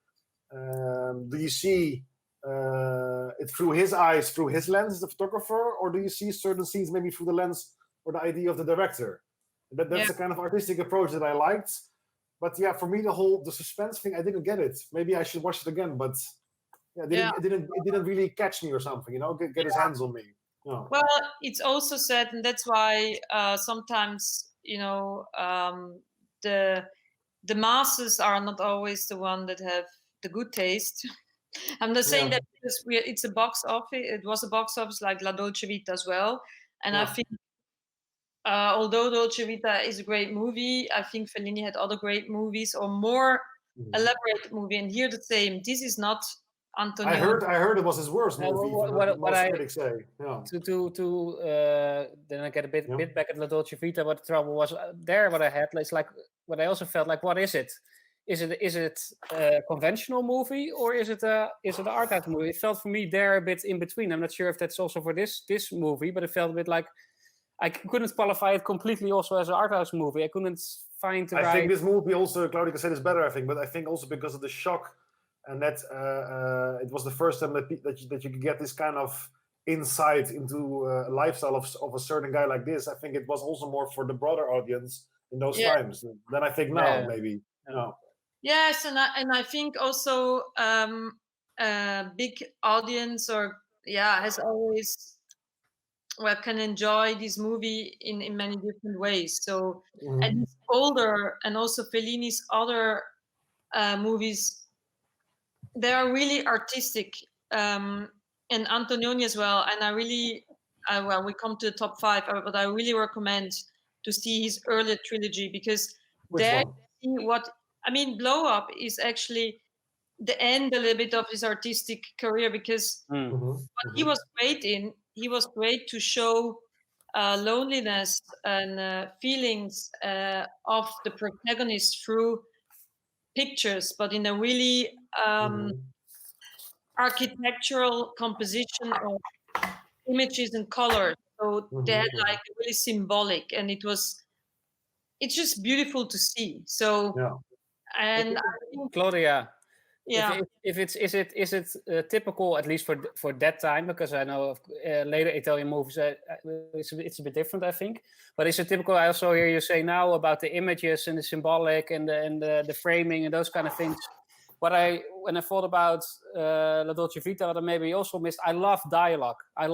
do you see it through his eyes, through his lens as the photographer, or do you see certain scenes maybe through the lens or the idea of the director? That's the kind of artistic approach that I liked. But yeah, for me, the suspense thing, I didn't get it. Maybe I should watch it again, but it didn't really catch me or something, get his hands on me. Yeah.
Well, it's also said, and that's why sometimes the masses are not always the one that have the good taste. I'm not saying that because it's a box office. It was a box office like La Dolce Vita as well, and I think although Dolce Vita is a great movie, I think Fellini had other great movies or more elaborate movie. And here the same. This is not Antonioni.
I heard it was his worst movie.
What I
critics say. Yeah.
Then I get a bit back at La Dolce Vita. What the trouble was there? What I had is like what I also felt like. What is it? Is it a conventional movie, or is it an art house movie? It felt for me there a bit in between. I'm not sure if that's also for this movie, but it felt a bit like I couldn't qualify it completely also as an art house movie. I couldn't find the right...
I think this movie also, Claudia said, is better, I think, but I think also because of the shock, and that it was the first time that you could get this kind of insight into a lifestyle of a certain guy like this. I think it was also more for the broader audience in those times than I think now, maybe. No.
Yes, and I think also a big audience has always can enjoy this movie in many different ways. So and it's older, and also Fellini's other movies, they are really artistic, and Antonioni as well. And I really, we come to the top 5, but I really recommend to see his earlier trilogy, because you see what I mean. Blow Up is actually the end a little bit of his artistic career, because what he was great in, he was great to show loneliness and feelings of the protagonist through pictures, but in a really architectural composition of images and colors. So they had like really symbolic, and it's just beautiful to see. So, and I think,
Claudia, is it typical, at least for that time? Because I know of later Italian movies, it's a bit different, I think. But is it typical? I also hear you say now about the images and the symbolic and the framing and those kind of things. When I thought about La Dolce Vita, what I maybe also missed, I love dialogue. I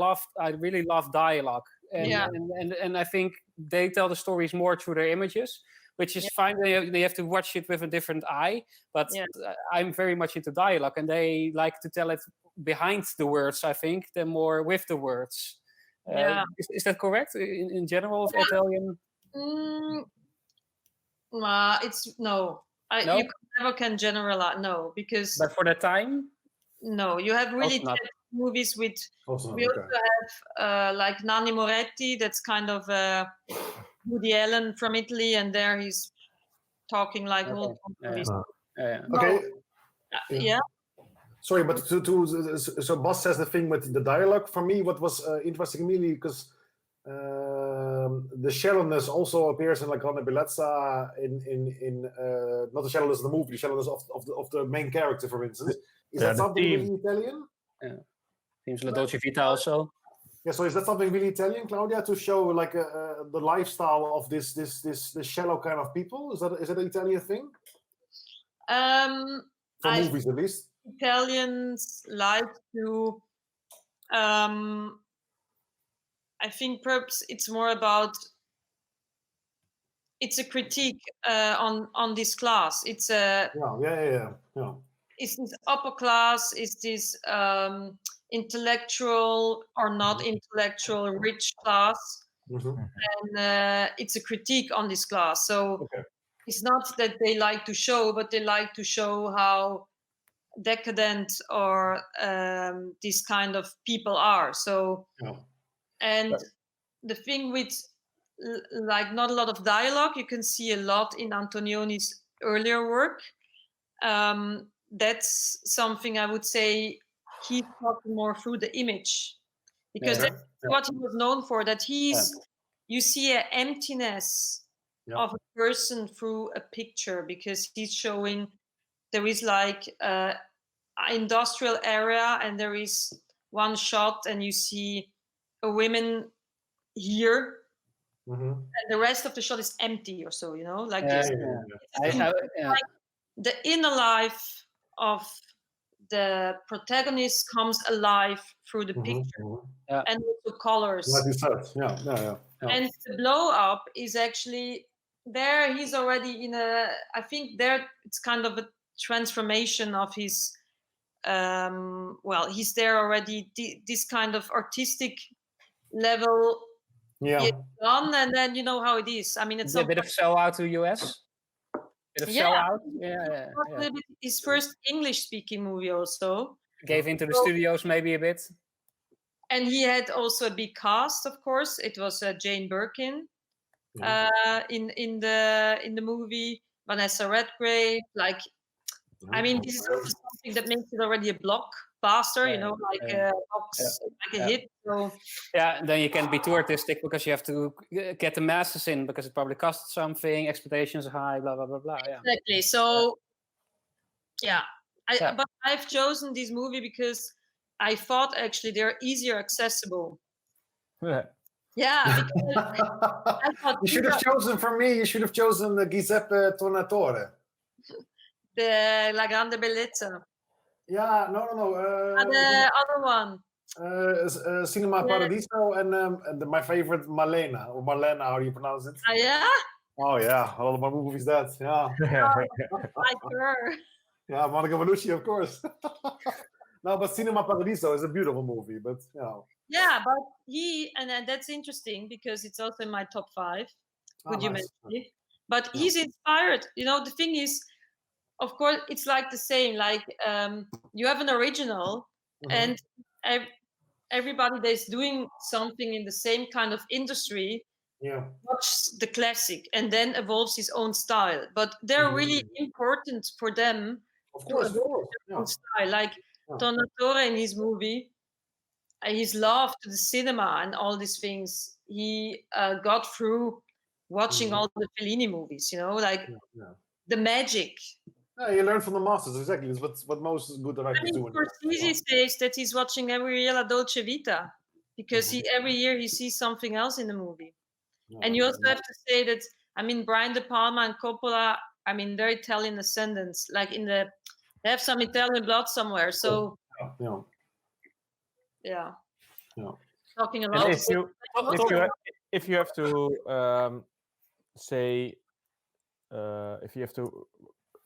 really love dialogue, and I think they tell the stories more through their images, which is fine. They have to watch it with a different eye, but I'm very much into dialogue, and they like to tell it behind the words, I think, than more with the words. Is that correct in general of Italian?
It's no.
No?
You never can generalize. No, because.
But for the time.
No, you have really movies with. We also have like Nanni Moretti. That's kind of Woody Allen from Italy, and there he's talking like old movies.
Sorry, but so Bas says the thing with the dialogue. For me, what was interesting immediately, because the shallowness also appears in La Grande Bellezza in not the shallowness of the movie, the shallowness of the main character, for instance. Is that something really Italian?
Seems La Dolce Vita also.
Yeah, so is that something really Italian, Claudia, to show like the lifestyle of this shallow kind of people? Is that an Italian thing? For movies, at least.
Italians like to. I think perhaps it's more about. It's a critique on this class. It's a.
Yeah.
Is this upper class? Is this intellectual or not intellectual, rich class? And it's a critique on this class. So it's not that they like to show, but they like to show how decadent or these kind of people are. So, and the thing with like not a lot of dialogue, you can see a lot in Antonioni's earlier work. That's something I would say he's talking more through the image, because that's what he was known for, that you see an emptiness of a person through a picture, because he's showing there is like an industrial area and there is one shot and you see a woman here and the rest of the shot is empty or so, like this. Like the inner life of the protagonist comes alive through the picture and also colors.
Like you said,
And the blow up is actually there. He's already in I think there it's kind of a transformation of his. He's there already. This kind of artistic level. Done, and then you know how it is. I mean, it's
a bit of sell out to US. Bit of sell out.
His first English-speaking movie also.
Gave into the studios maybe a bit.
And he had also a big cast, of course. It was Jane Birkin in the movie, Vanessa Redgrave. Like, I mean, this is also something that makes it already a blockbuster, like a hit. So
and then you can't be too artistic because you have to get the masses in, because it probably costs something, expectations are high, blah blah blah blah.
Exactly. So but I've chosen this movie because I thought actually they're easier accessible. Yeah. I thought
you should have chosen for me. You should have chosen Giuseppe Tornatore.
The La Grande Bellezza.
Yeah, no.
The other one.
Cinema Paradiso and my favorite Malena, or Marlena, how do you pronounce it?
Yeah?
Oh yeah, all of my movies that,
Like her.
Yeah, Monica Bellucci, of course. No, but Cinema Paradiso is a beautiful movie, but
Yeah, but and that's interesting because it's also in my top 5. Could you mention it? But he's inspired. The thing is, of course, it's like the same. Like you have an original, and everybody that's doing something in the same kind of industry watches the classic and then evolves his own style. But they're really important for them to evolve their own style. Like Tornatore in his movie, his love to the cinema and all these things, he got through watching all the Fellini movies, the magic.
Yeah, you learn from the masters, exactly. It's what most good directors do.
Scorsese says that he's watching every year La Dolce Vita because every year he sees something else in the movie. And you also have to say that, I mean, Brian De Palma and Coppola, I mean, they're Italian descendants. Like they have some Italian blood somewhere. So, talking about.
If you have to say, if you have to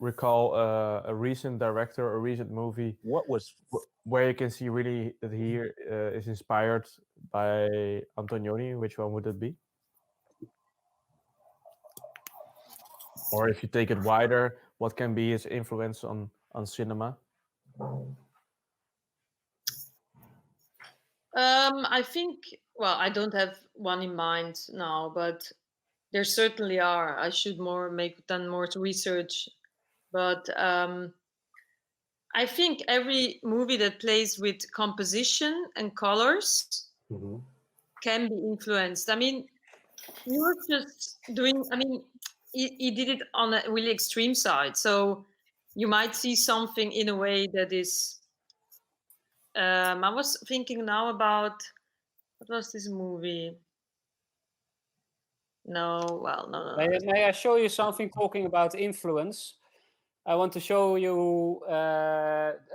recall a recent director or recent movie, where you can see really that he is inspired by Antonioni, which one would it be? Or if you take it wider, what can be his influence on cinema?
I think, well, I don't have one in mind now, but there certainly are. I should done more research. But I think every movie that plays with composition and colors can be influenced. I mean, he was just doing, I mean, he did it on a really extreme side. So you might see something in a way that is I was thinking now about what was this movie? No.
May I show you something talking about influence? I want to show you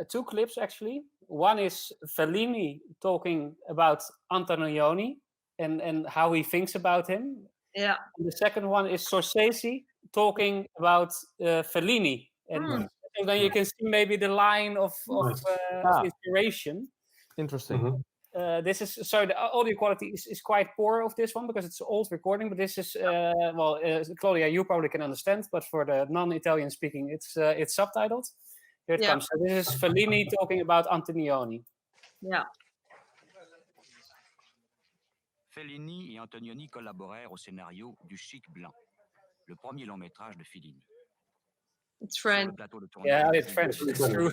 2 clips actually. One is Fellini talking about Antonioni and how he thinks about him.
Yeah.
And the second one is Scorsese talking about Fellini. And then you can see maybe the line of inspiration.
Interesting.
This is the audio quality is quite poor of this one because it's old recording. But this is Claudia, you probably can understand, but for the non-Italian speaking, it's subtitled. Here it comes. So this is Fellini talking about Antonioni.
Yeah.
Fellini et Antonioni collaborèrent au scénario du Chic Blanc, le premier long métrage de Fellini.
It's French.
Yeah, it's French. It's true.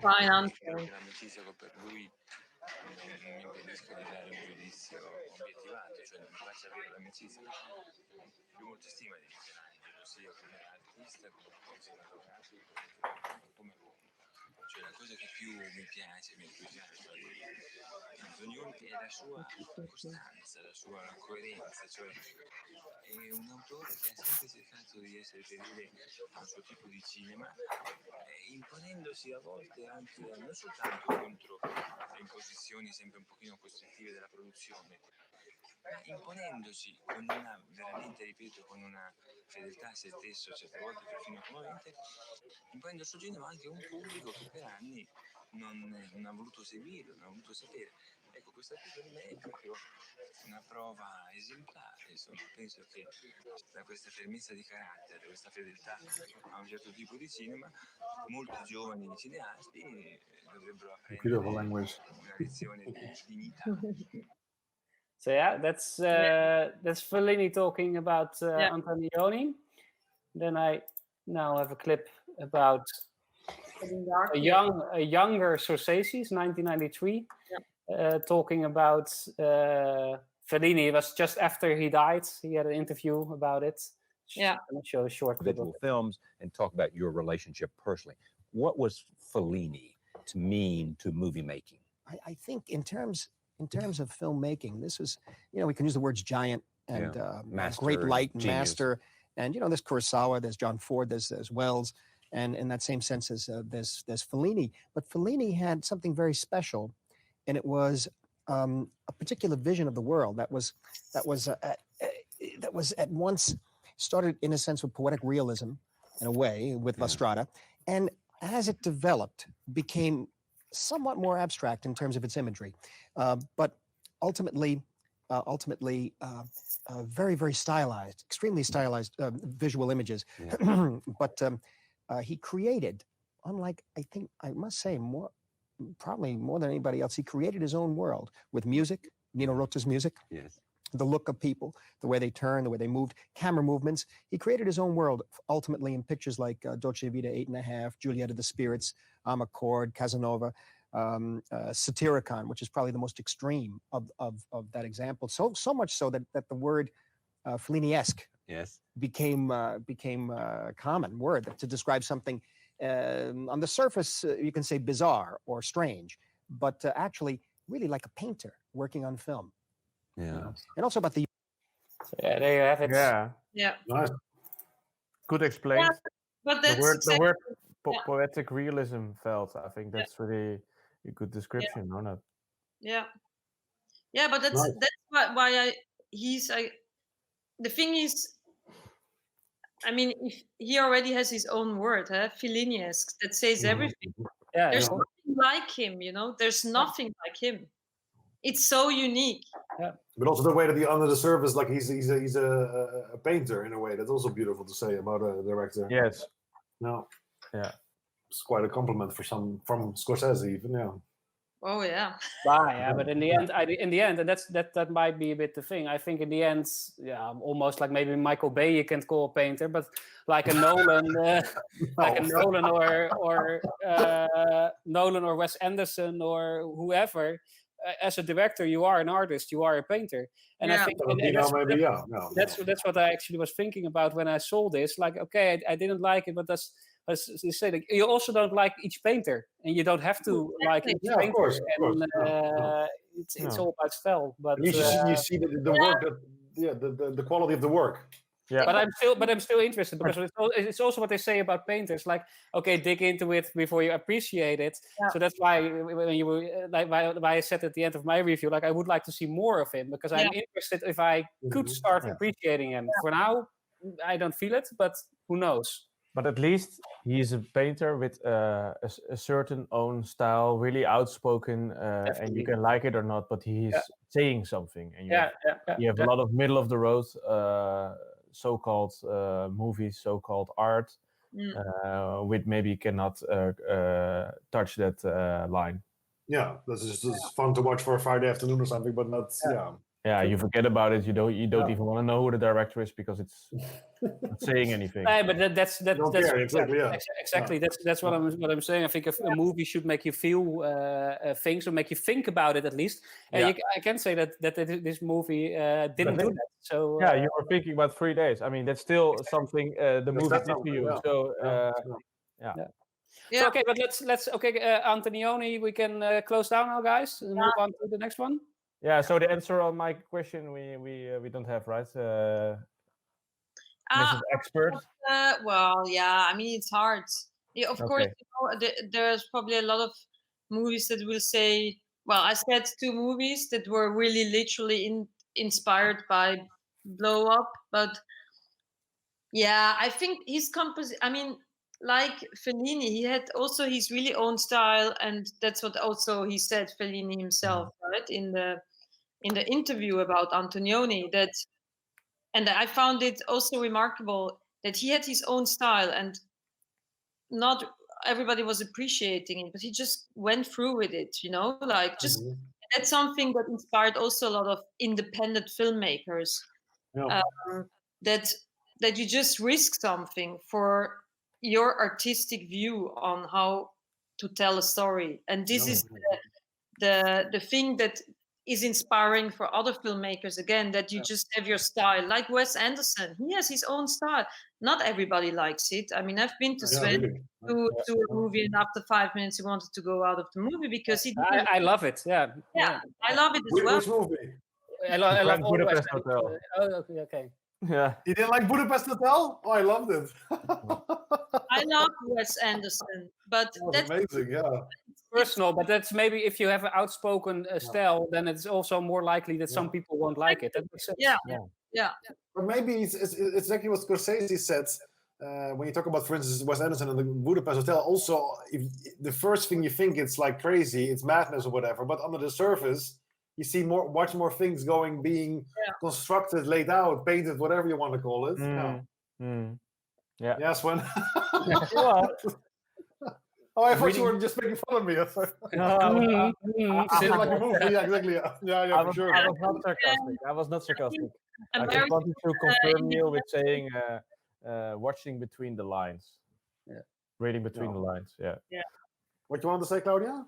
Fine answer.
L'amicizia che per lui non mi impedisco di dare un giudizio obiettivato, cioè non mi faccia avere l'amicizia. Più molta stima di Michelangelo, sia come artista come conservatorato, come uomo. Cioè la cosa che più mi piace, mi entusiasma di Antonioni è la sua costanza, la sua coerenza, cioè è un autore che ha sempre cercato di essere fedele al suo tipo di cinema, imponendosi a volte anche non soltanto contro le imposizioni sempre un pochino costrittive della produzione, ma imponendosi con una, veramente ripeto, con una fedeltà a se stesso, certe volte perfino commovente, imponendo il suo cinema anche a un pubblico che per anni non ha voluto seguirlo, non ha voluto sapere. Ecco, questo tipo di me è proprio una prova esemplare, insomma, penso che da questa fermezza di carattere, da questa fedeltà a un certo tipo di cinema, molti giovani cineasti dovrebbero apprendere una lezione di dignità.
So yeah, that's Fellini talking about Antonioni. Then I now have a clip about a younger Scorsese, 1993, talking about Fellini. It was just after he died. He had an interview about it.
Yeah.
I'm going to show a short clip of it.
Films and talk about your relationship personally. What was Fellini to mean to movie making?
I think in terms of filmmaking, this was, we can use the words giant and great light and master. And, there's Kurosawa, there's John Ford, there's Wells. And in that same sense, there's Fellini. But Fellini had something very special, and it was a particular vision of the world that was at once started in a sense with poetic realism, in a way, with La Strada, and as it developed, became somewhat more abstract in terms of its imagery, but ultimately very, very stylized, extremely stylized visual images. But he created, unlike, I must say, probably more than anybody else, he created his own world with music, Nino Rota's music.
Yes.
The look of people, the way they turned, the way they moved, camera movements. He created his own world, ultimately in pictures like Dolce Vita, 8.5, Juliet of the Spirits, Amarcord, Casanova, Satyricon, which is probably the most extreme of that example. So much so that the word Fellini-esque became a common word to describe something on the surface, you can say bizarre or strange, but actually really like a painter working on film.
Yeah.
And also about the...
So yeah, there you have it.
Yeah.
Nice.
Good explained.
Yeah, but that's
the word poetic realism felt. I think that's really a good description, or not?
Yeah. Yeah, but that's why the thing is, I mean, if he already has his own word, Fellini-esque, that says everything.
Yeah,
There's nothing like him, There's nothing like him. It's so unique.
Yeah. But also the way that he under the surface, like he's a painter in a way. That's also beautiful to say about a director.
Yes.
No.
Yeah.
It's quite a compliment from Scorsese even. Yeah.
Oh yeah.
But in the end, and that might be a bit the thing. I think in the end, almost like maybe Michael Bay you can call a painter, but like a Nolan, Nolan or Wes Anderson or whoever. As a director, you are an artist, you are a painter, and I think that's what I actually was thinking about when I saw this. Like, okay, I didn't like it, but you say that you also don't like each painter, and you don't have to like each
Yeah,
painter.
of course.
It's all about style. But
At least you see the work that the quality of the work.
Yeah.
But I'm still interested because it's also what they say about painters. Like, okay, dig into it before you appreciate it.
Yeah.
So that's why when you were why I said at the end of my review, like I would like to see more of him because I'm interested if I could start appreciating him. For now, I don't feel it, but who knows?
But at least he's a painter with a certain own style, really outspoken, and you can like it or not, but he's saying something. And you have a lot of middle of the road so-called movies, so-called art, which maybe cannot touch that line.
Yeah, this is fun to watch for a Friday afternoon or something, but not
Yeah, you forget about it. You don't even want to know who the director is because it's not saying anything.
But that's
exactly.
That's what I'm saying. I think a movie should make you feel things or make you think about it at least. And I can say that this movie didn't do that. So
you were thinking about 3 days. I mean, that's still something the movie did to you. So
So okay, but let's Antonioni, we can close down now, guys, and move on to the next one.
Yeah, so the answer on my question we don't have, right? Mrs. Expert.
Well, yeah, I mean it's hard. Yeah, of course, there's probably a lot of movies that will say. Well, I said 2 movies that were really literally inspired by Blow Up, but yeah, I think his I mean, like Fellini, he had also his really own style, and that's what also he said, Fellini himself, right, in the interview about Antonioni, that, and I found it also remarkable that he had his own style and not everybody was appreciating it, but he just went through with it, like just that's something that inspired also a lot of independent filmmakers. That you just risk something for your artistic view on how to tell a story, and this is the thing that is inspiring for other filmmakers again, that you just have your style, like Wes Anderson. He has his own style. Not everybody likes it. I mean, I've been to Sven to a movie, and after 5 minutes he wanted to go out of the movie because he didn't.
I love it. Yeah,
I love it as well.
Which movie?
I love all
Budapest Hotel.
Okay.
Yeah.
You didn't like Budapest Hotel? Oh, I loved it.
I love Wes Anderson, but
that's amazing. Yeah.
Personal, but that's maybe if you have an outspoken style, then it's also more likely that some people won't like it. That makes sense.
Yeah.
But maybe it's exactly what Scorsese said when you talk about, for instance, Wes Anderson and the Budapest Hotel. Also, if the first thing you think it's like crazy, it's madness or whatever, but under the surface, you see much more things being constructed, laid out, painted, whatever you want to call it.
Yeah.
Yes, Sven.
Oh,
I thought you were just making fun of me. Like a movie. Yeah, exactly. Yeah, for sure.
I was not sarcastic. I was not sarcastic. I just wanted to confirm you with saying watching between the lines.
Yeah.
Reading between the lines. Yeah.
What you want to say, Claudia?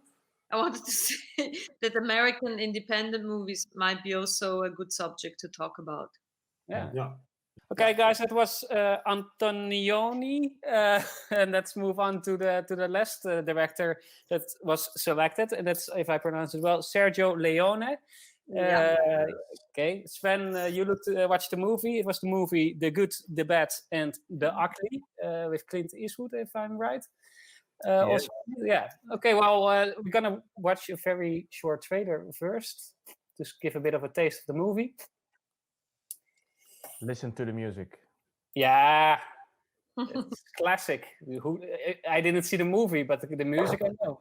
I wanted to say that American independent movies might be also a good subject to talk about.
Yeah. Okay, guys, that was Antonioni, and let's move on to the last director that was selected, and that's, if I pronounce it well, Sergio Leone. Okay, Sven, you watched the movie. It was the movie The Good, the Bad, and the Ugly with Clint Eastwood, if I'm right. Also, okay, well, we're gonna watch a very short trailer first to give a bit of a taste of the movie.
Listen to the music.
Yeah, it's classic. I didn't see the movie, but the music I know.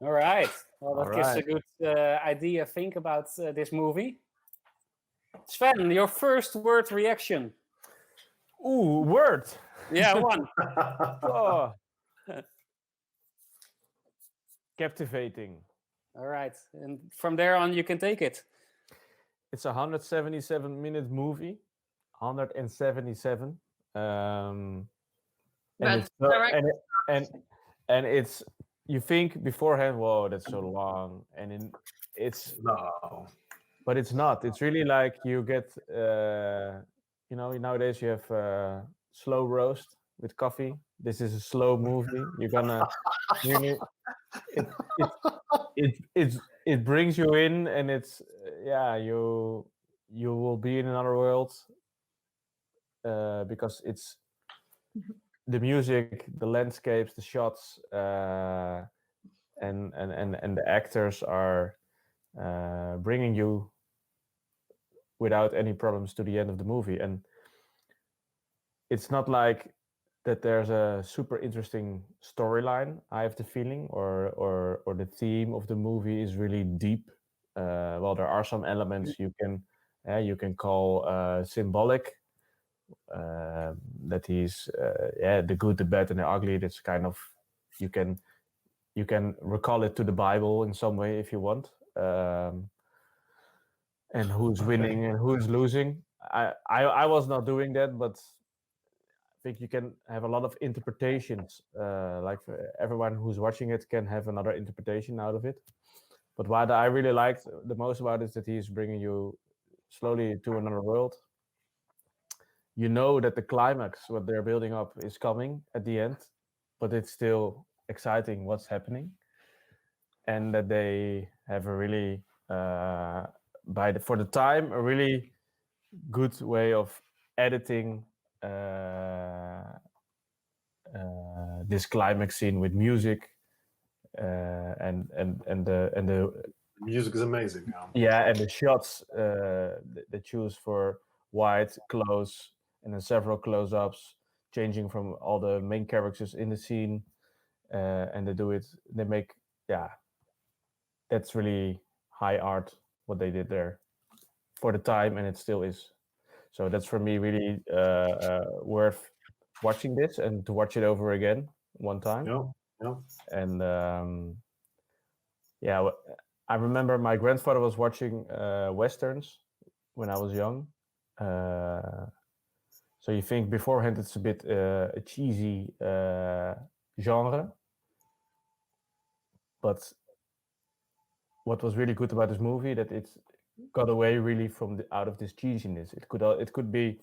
All right. Well, that
All
gives a
right.
good idea. Think about this movie. Sven, your first word reaction.
Ooh, word.
Yeah, one.
Oh. Captivating.
All right. And from there on, you can take it.
It's a 177-minute movie. 177. And
But
it's and it's you think beforehand, whoa, that's so long, and it's
No.
but it's not. It's really like you get, nowadays you have slow roast with coffee. This is a slow movie. You're gonna really it brings you in, and it's you will be in another world because it's the music, the landscapes, the shots, and the actors are bringing you without any problems to the end of the movie. And it's not like that there's a super interesting storyline, I have the feeling, or the theme of the movie is really deep. Well, there are some elements you can call symbolic, that he's the good, the bad, and the ugly. That's kind of you can recall it to the Bible in some way if you want, and who's winning and who's losing. I was not doing that, but I think you can have a lot of interpretations. Like everyone who's watching it can have another interpretation out of it. But what I really liked the most about it is that he's bringing you slowly to another world. You know that the climax, what they're building up, is coming at the end, but it's still exciting what's happening, and that they have a really, for the time, a really good way of editing this climax scene with music, and the
music is amazing.
Yeah, and the shots they choose for wide, close, and then several close-ups, changing from all the main characters in the scene, and they make, that's really high art what they did there for the time, and it still is. So that's for me really worth watching this and to watch it over again one time.
Yeah.
And I remember my grandfather was watching westerns when I was young. So you think beforehand it's a bit a cheesy genre, but what was really good about this movie that it got away really from out of this cheesiness. It could be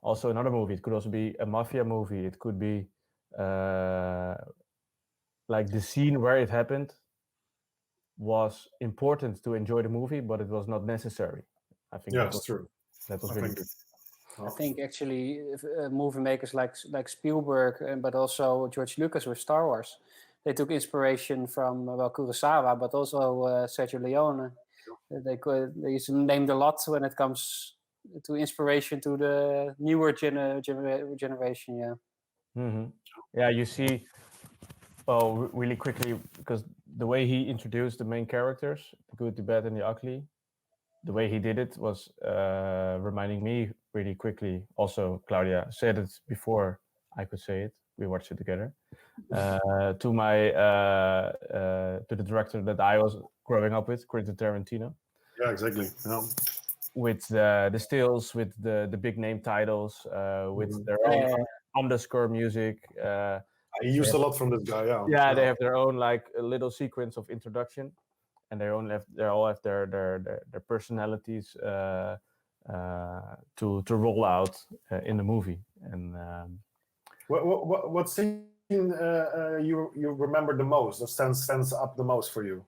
also another movie. It could also be a mafia movie. It could be like the scene where it happened was important to enjoy the movie, but it was not necessary. I think
that's true.
That was really good.
I think actually movie makers like Spielberg, but also George Lucas with Star Wars, they took inspiration from Kurosawa, but also Sergio Leone. They named a lot when it comes to inspiration to the newer generation. Yeah.
Mm-hmm. Yeah, you see. Well, really quickly, because the way he introduced the main characters, the good, the bad, and the ugly, the way he did it was reminding me really quickly. Also, Claudia said it before I could say it. We watched it together. To the director that I was growing up with, Quentin Tarantino.
Yeah, exactly. Yeah.
With the stills, with the big name titles, with their own underscore music.
He used a lot from this guy.
Yeah, they have their own like a little sequence of introduction, and they all have their personalities to roll out in the movie. And
what scene you remember the most? That stands up the most for you?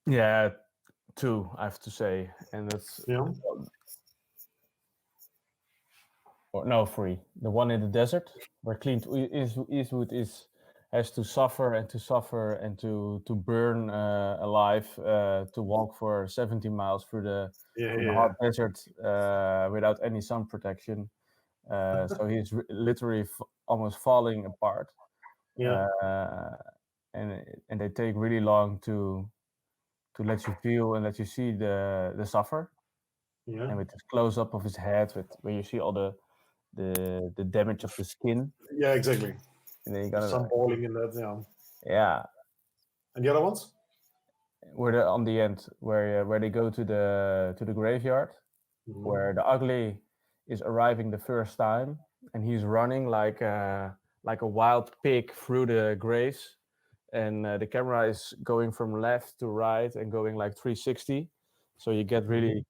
Yeah, two, I have to say, and that's three. The one in the desert where Clint Eastwood has to suffer and to burn alive, to walk for 70 miles through the hot desert without any sun protection. So he's literally almost falling apart. and they take really long to let you feel and let you see the suffer.
Yeah.
And with this close up of his head, where you see all the damage of the skin.
Yeah, exactly.
And then you got
some balling in that. Yeah.
Yeah.
And the other ones?
Where on the end, where they go to the graveyard, where the ugly is arriving the first time, and he's running like a wild pig through the graves, and the camera is going from left to right and going like 360, so you get really,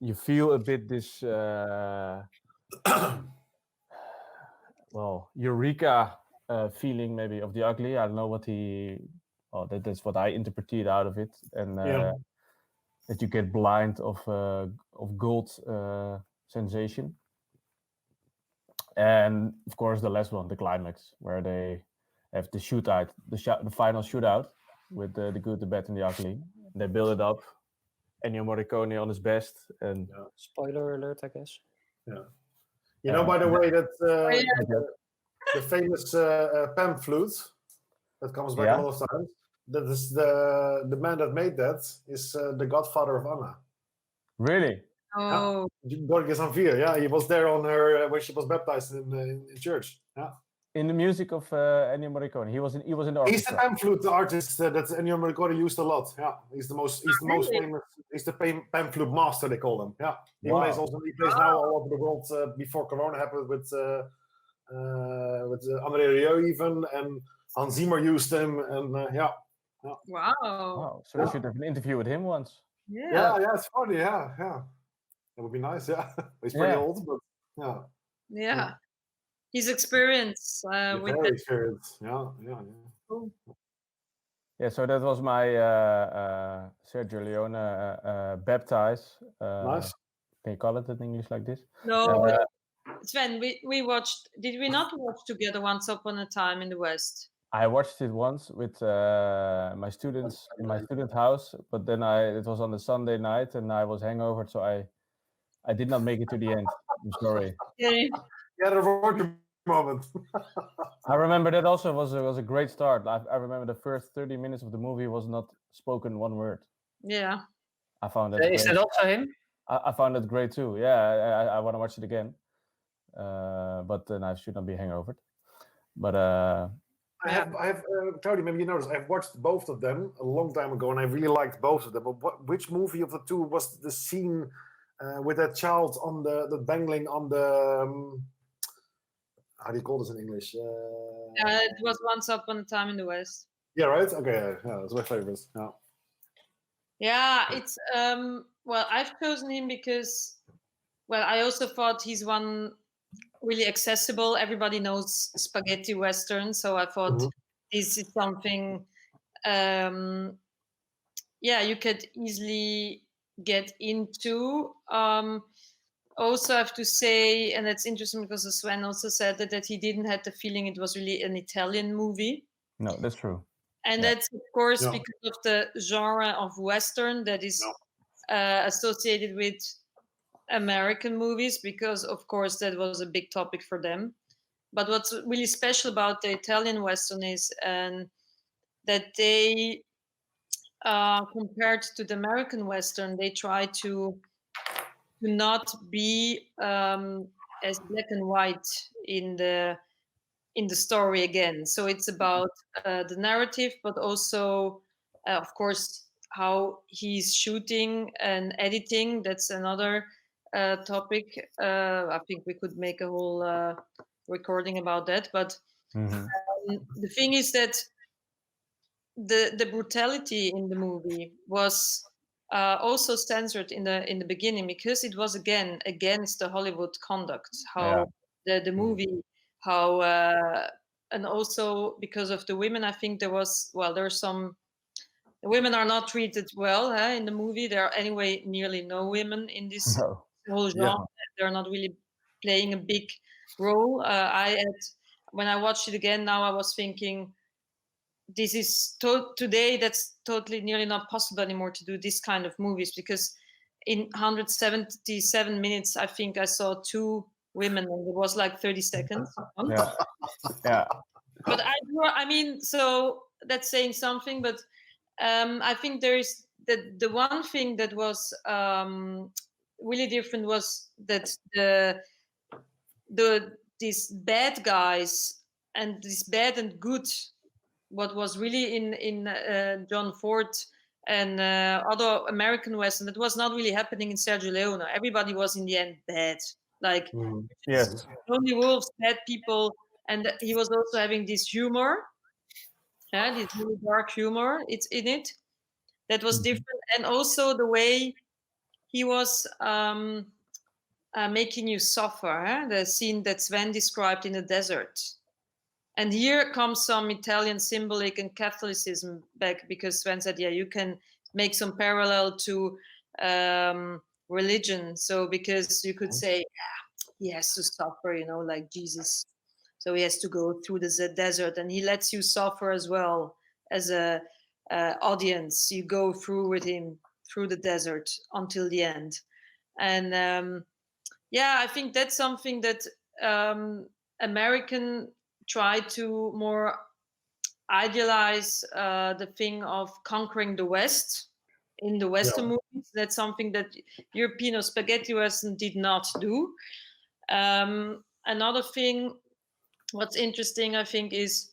you feel a bit this well, eureka feeling maybe of the ugly. I don't know what that's what I interpreted out of it, and that you get blind of gold sensation. And of course, the last one, the climax, where they have the shootout, the final shootout with the good, the bad, and the ugly. They build it up. Ennio Morricone on his best, and
spoiler alert, I guess.
Yeah. You know, by the way, that the famous pan flute that comes back a lot of times. That is the man that made that is the godfather of Anna.
Really?
Oh.
Borges Anvir, yeah, he was there on her when she was baptized in church. Yeah.
In the music of Ennio Morricone, he was in the orchestra.
He's the pan flute artist that Ennio Morricone used a lot. Yeah, he's the most famous. He's the pan flute master, they call him. Yeah, he plays now all over the world. Before Corona happened with André Rieu even, and Hans Zimmer used him, and yeah.
Wow.
So we should have an interview with him once.
Yeah, it's funny. Yeah. That would be nice. Yeah, he's pretty old, but
yeah. His experience with
very experience. Yeah.
Cool.
Yeah, so that was my Sergio Leone baptize.
Nice.
Can you call it in English like this?
No, but Sven, we watched. Did we not watch together Once Upon a Time in the West?
I watched it once with my students in my student house, but then it was on a Sunday night and I was hangover, so I did not make it to the end. I'm sorry.
Yeah,
the road moment.
I remember that also was a great start. I remember the first 30 minutes of the movie was not spoken one word.
Yeah.
I found that.
Is that also him?
I found it great too. Yeah, I want to watch it again, but then I should not be hangovered. But
I have Claudia, maybe you noticed, I've watched both of them a long time ago, and I really liked both of them. But which movie of the two was the scene with that child on the dangling on the how do you call this in English?
It was Once Upon a Time in the West.
Yeah, right. Okay, yeah, it's my favorite. Yeah.
Yeah, it's well, I've chosen him because, well, I also thought he's one really accessible. Everybody knows spaghetti western, so I thought this is something, you could easily get into. Also, I have to say, and that's interesting because Sven also said that he didn't have the feeling it was really an Italian movie.
No, that's true.
And that's, of course, because of the genre of Western that is associated with American movies, because, of course, that was a big topic for them. But what's really special about the Italian Western is that they, compared to the American Western, they try to not be as black and white in the story again. So it's about the narrative, but also, of course, how he's shooting and editing. That's another topic. I think we could make a whole recording about that. But the thing is that the brutality in the movie was also censored in the beginning, because it was again against the Hollywood conduct. How the movie, how and also because of the women, I think there's some women are not treated well in the movie. There are anyway nearly no women in this whole genre. They're not really playing a big role. When I watched it again now, I was thinking, this is today that's totally nearly not possible anymore to do this kind of movies, because in 177 minutes I think I saw 2 women and it was like 30 seconds.
Yeah.
But I mean, so that's saying something. But I think there is the one thing that was really different was that these bad guys and this bad and good, what was really in John Ford and other American Western, that was not really happening in Sergio Leone. Everybody was in the end bad, like
Yes.
only wolves, bad people, and he was also having this humor, this really dark humor. It's in it that was different, and also the way he was making you suffer. The scene that Sven described in the desert. And here comes some Italian symbolic and Catholicism back, because Sven said, yeah, you can make some parallel to religion. So because you could say, yeah, he has to suffer, like Jesus. So he has to go through the desert, and he lets you suffer as well as a audience. You go through with him through the desert until the end. And yeah, I think that's something that American try to more idealize the thing of conquering the West in the Western movies. That's something that European or spaghetti Western did not do. Another thing, what's interesting, I think, is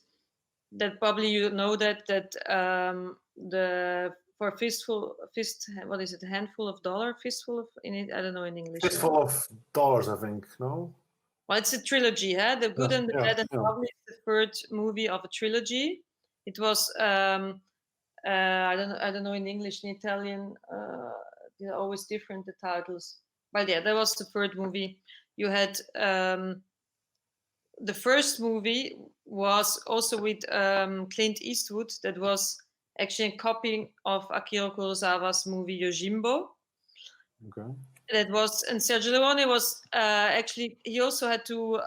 that probably you know that for what is it? A handful of dollar, fistful of in it? I don't know in English.
Fistful of dollars, I think. No.
Well, it's a trilogy, huh? The Good and the Bad and the Ugly is the third movie of a trilogy. It was I don't know in English, in Italian, they're always different, the titles. But yeah, that was the third movie. You had the first movie was also with Clint Eastwood. That was actually a copy of Akira Kurosawa's movie Yojimbo.
Okay.
That was, and Sergio Leone was actually, he also had to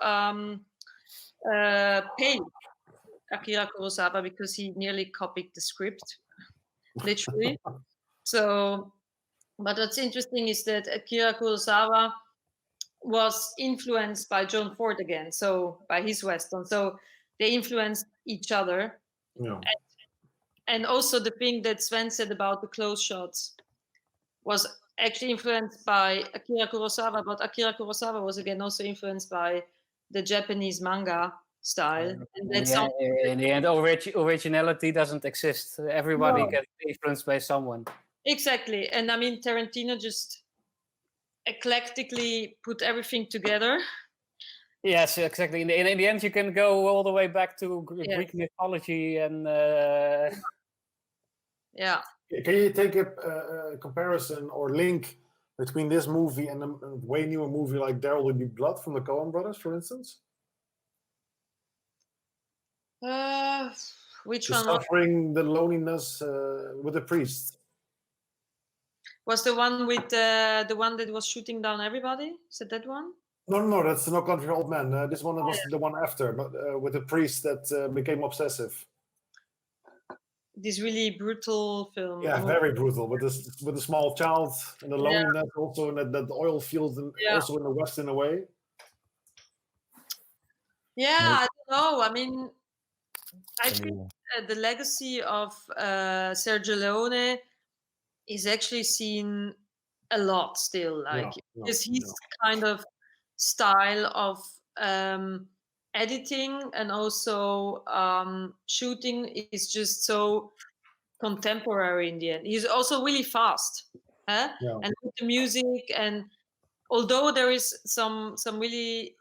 pay Akira Kurosawa because he nearly copied the script, literally. So, but what's interesting is that Akira Kurosawa was influenced by John Ford again, so by his Western. So they influenced each other.
Yeah.
And also the thing that Sven said about the close shots was actually influenced by Akira Kurosawa, but Akira Kurosawa was again also influenced by the Japanese manga style. And that's
in the end, originality doesn't exist. Everybody gets influenced by someone.
Exactly. And I mean, Tarantino just eclectically put everything together.
Yes, exactly. In the end, you can go all the way back to Greek mythology and...
Yeah.
Can you take a comparison or link between this movie and a way newer movie like There Will Be Blood from the Coen Brothers, for instance?
Which
the
one?
Suffering, the loneliness with the priest.
Was the one with the one that was shooting down everybody? Is it that one?
No, that's No Country for Old Men. This one was the one after, with the priest that became obsessive.
This really brutal film.
Yeah, very brutal. With a small child and the loneliness, also in that oil field, and also in the West in a way.
Yeah, I don't know. I mean, I think the legacy of Sergio Leone is actually seen a lot still, like because his kind of style of editing and also shooting is just so contemporary in the end. He's also really fast, and with the music, and although there is some really,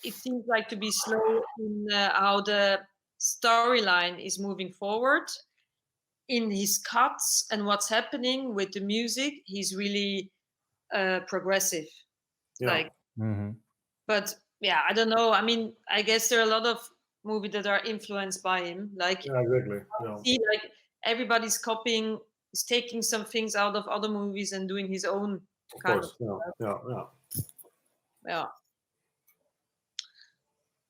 it seems like to be slow in how the storyline is moving forward. In his cuts and what's happening with the music, he's really progressive. Like, but yeah, I don't know. I mean, I guess there are a lot of movies that are influenced by him. Like,
exactly.
See, like everybody's copying, is taking some things out of other movies and doing his own kind of. Yeah.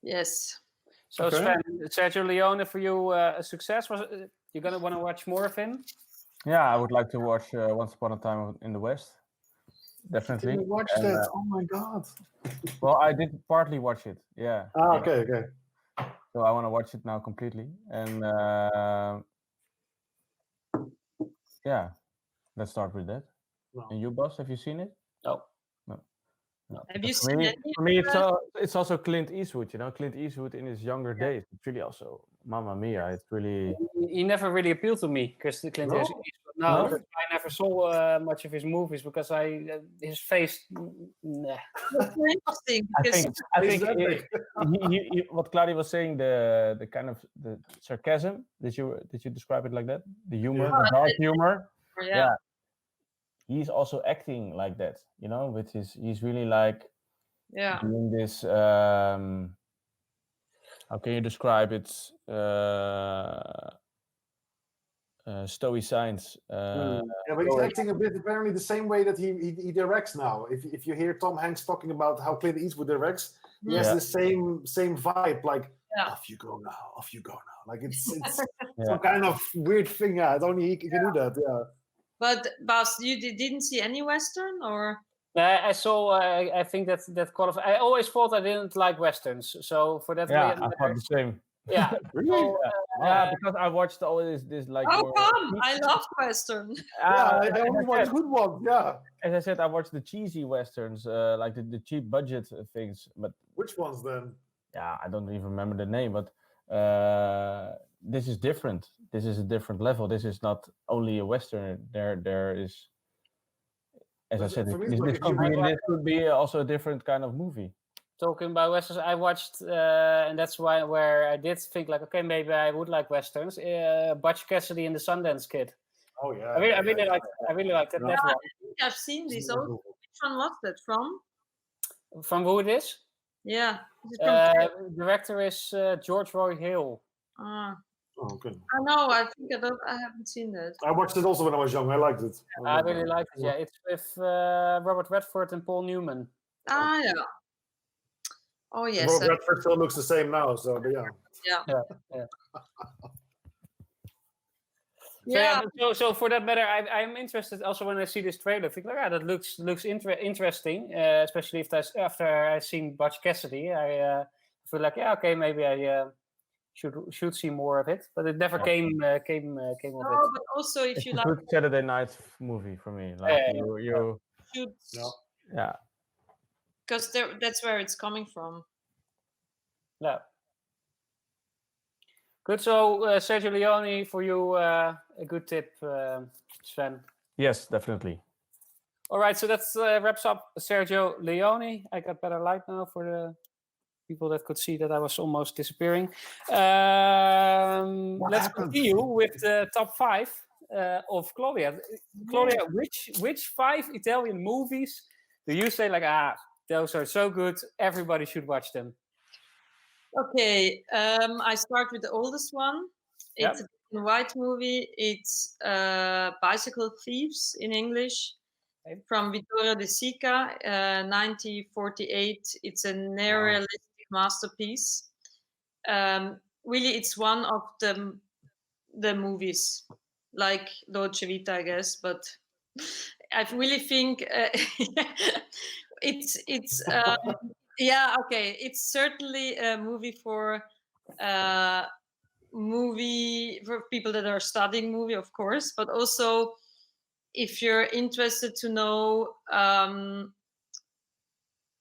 Yes.
So Sven, Sergio Leone for you a success? Was you gonna want to watch more of him?
Yeah, I would like to watch Once Upon a Time in the West. Definitely.
You watched that? Oh my god!
Well, I did partly watch it. Yeah.
Okay.
So I want to watch it now completely. And yeah, let's start with that.
No.
And you, boss, have you seen it?
No.
No. No.
Have you
For
seen
me,
any?
for me, it's also Clint Eastwood. You know, Clint Eastwood in his younger days. It's really also Mamma Mia. It's really.
He never really appealed to me, because Clint
No?
Eastwood. No,
No?
because I never saw much of his movies because his face. Nah.
That's very interesting because
I think
Is that big?
what Claudia was saying, the kind of the sarcasm. Did you describe it like that? The humor,
Yeah.
the dark humor.
yeah.
He's also acting like that. You know, with he's really like
Yeah.
doing this. How can you describe it? Stoic science.
Yeah, but he's acting a bit apparently the same way that he directs now. If you hear Tom Hanks talking about how Clint Eastwood directs, he has the same vibe, like off you go now. Like it's some kind of weird thing. Yeah, only he can do that. Yeah.
But Bas, you didn't see any Western, or?
I saw. I think that qualifies. I always thought I didn't like westerns, so for that.
Yeah, I thought the same.
Yeah.
Really?
So,
because I watched all this like.
How
more-
come? I love Western.
I only watch good ones. Yeah.
As I said, I watched the cheesy westerns, like the cheap budget things. But
which ones then?
Yeah, I don't even remember the name. But this is different. This is a different level. This is not only a western. There is, as I said, this could be also a different kind of movie.
Talking about westerns, I watched, and that's where I did think like, okay, maybe I would like westerns. Butch Cassidy and the Sundance Kid.
Oh yeah,
I really liked that.
Yeah, I think I've seen this. Also. Which one was that from?
From who it is?
Yeah.
Director is George Roy Hill.
Oh, good.
I know. I think I haven't seen that.
I watched it also when I was young. I liked it.
I really liked it. Yeah, it's with Robert Redford and Paul Newman.
Ah, yeah. Oh yes.
Robert Redford still looks the same now. So, but
yeah.
Yeah. So for that matter, I'm interested also when I see this trailer. I think like, that looks interesting, especially if after I've seen Butch Cassidy. I feel like okay, maybe I should see more of it, but it never came of it.
But also if you
it's
like
a good Saturday night movie for me. Like you
should
yeah.
Because that's where it's coming from.
Yeah. Good. So Sergio Leone, for you, a good tip, Sven.
Yes, definitely.
All right. So that wraps up Sergio Leone. I got better light now for the people that could see that I was almost disappearing. Let's continue with the top 5 of Claudia. Claudia, which 5 Italian movies do you say like those are so good, everybody should watch them?
Okay, I start with the oldest one. It's a black and white movie. It's Bicycle Thieves in English, from Vittorio De Sica, 1948. It's a neorealistic masterpiece. Really, it's one of the movies, like Dolce Vita, I guess, but I really think it's yeah, okay. It's certainly a movie for people that are studying movie, of course, but also if you're interested to know,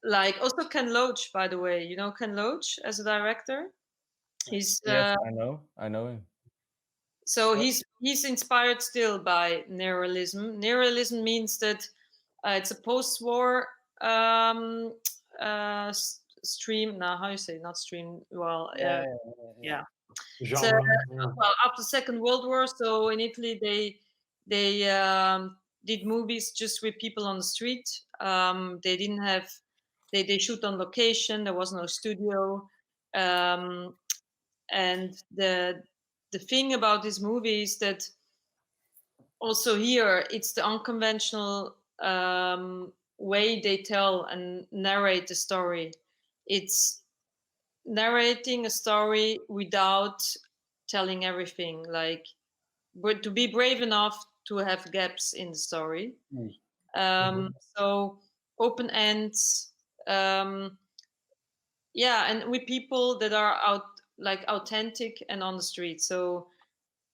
like also Ken Loach, by the way, you know Ken Loach as a director. He's
yes, I know him.
So he's inspired still by neorealism. Neorealism means that it's a post-war stream. Now, how you say not stream? Well, yeah. So, well, after Second World War, so in Italy they did movies just with people on the street. They didn't have they shoot on location. There was no studio, and the thing about this movie is that also here it's the unconventional way they tell and narrate the story. It's narrating a story without telling everything, like but to be brave enough to have gaps in the story. So open ends, and with people that are like authentic and on the street. So,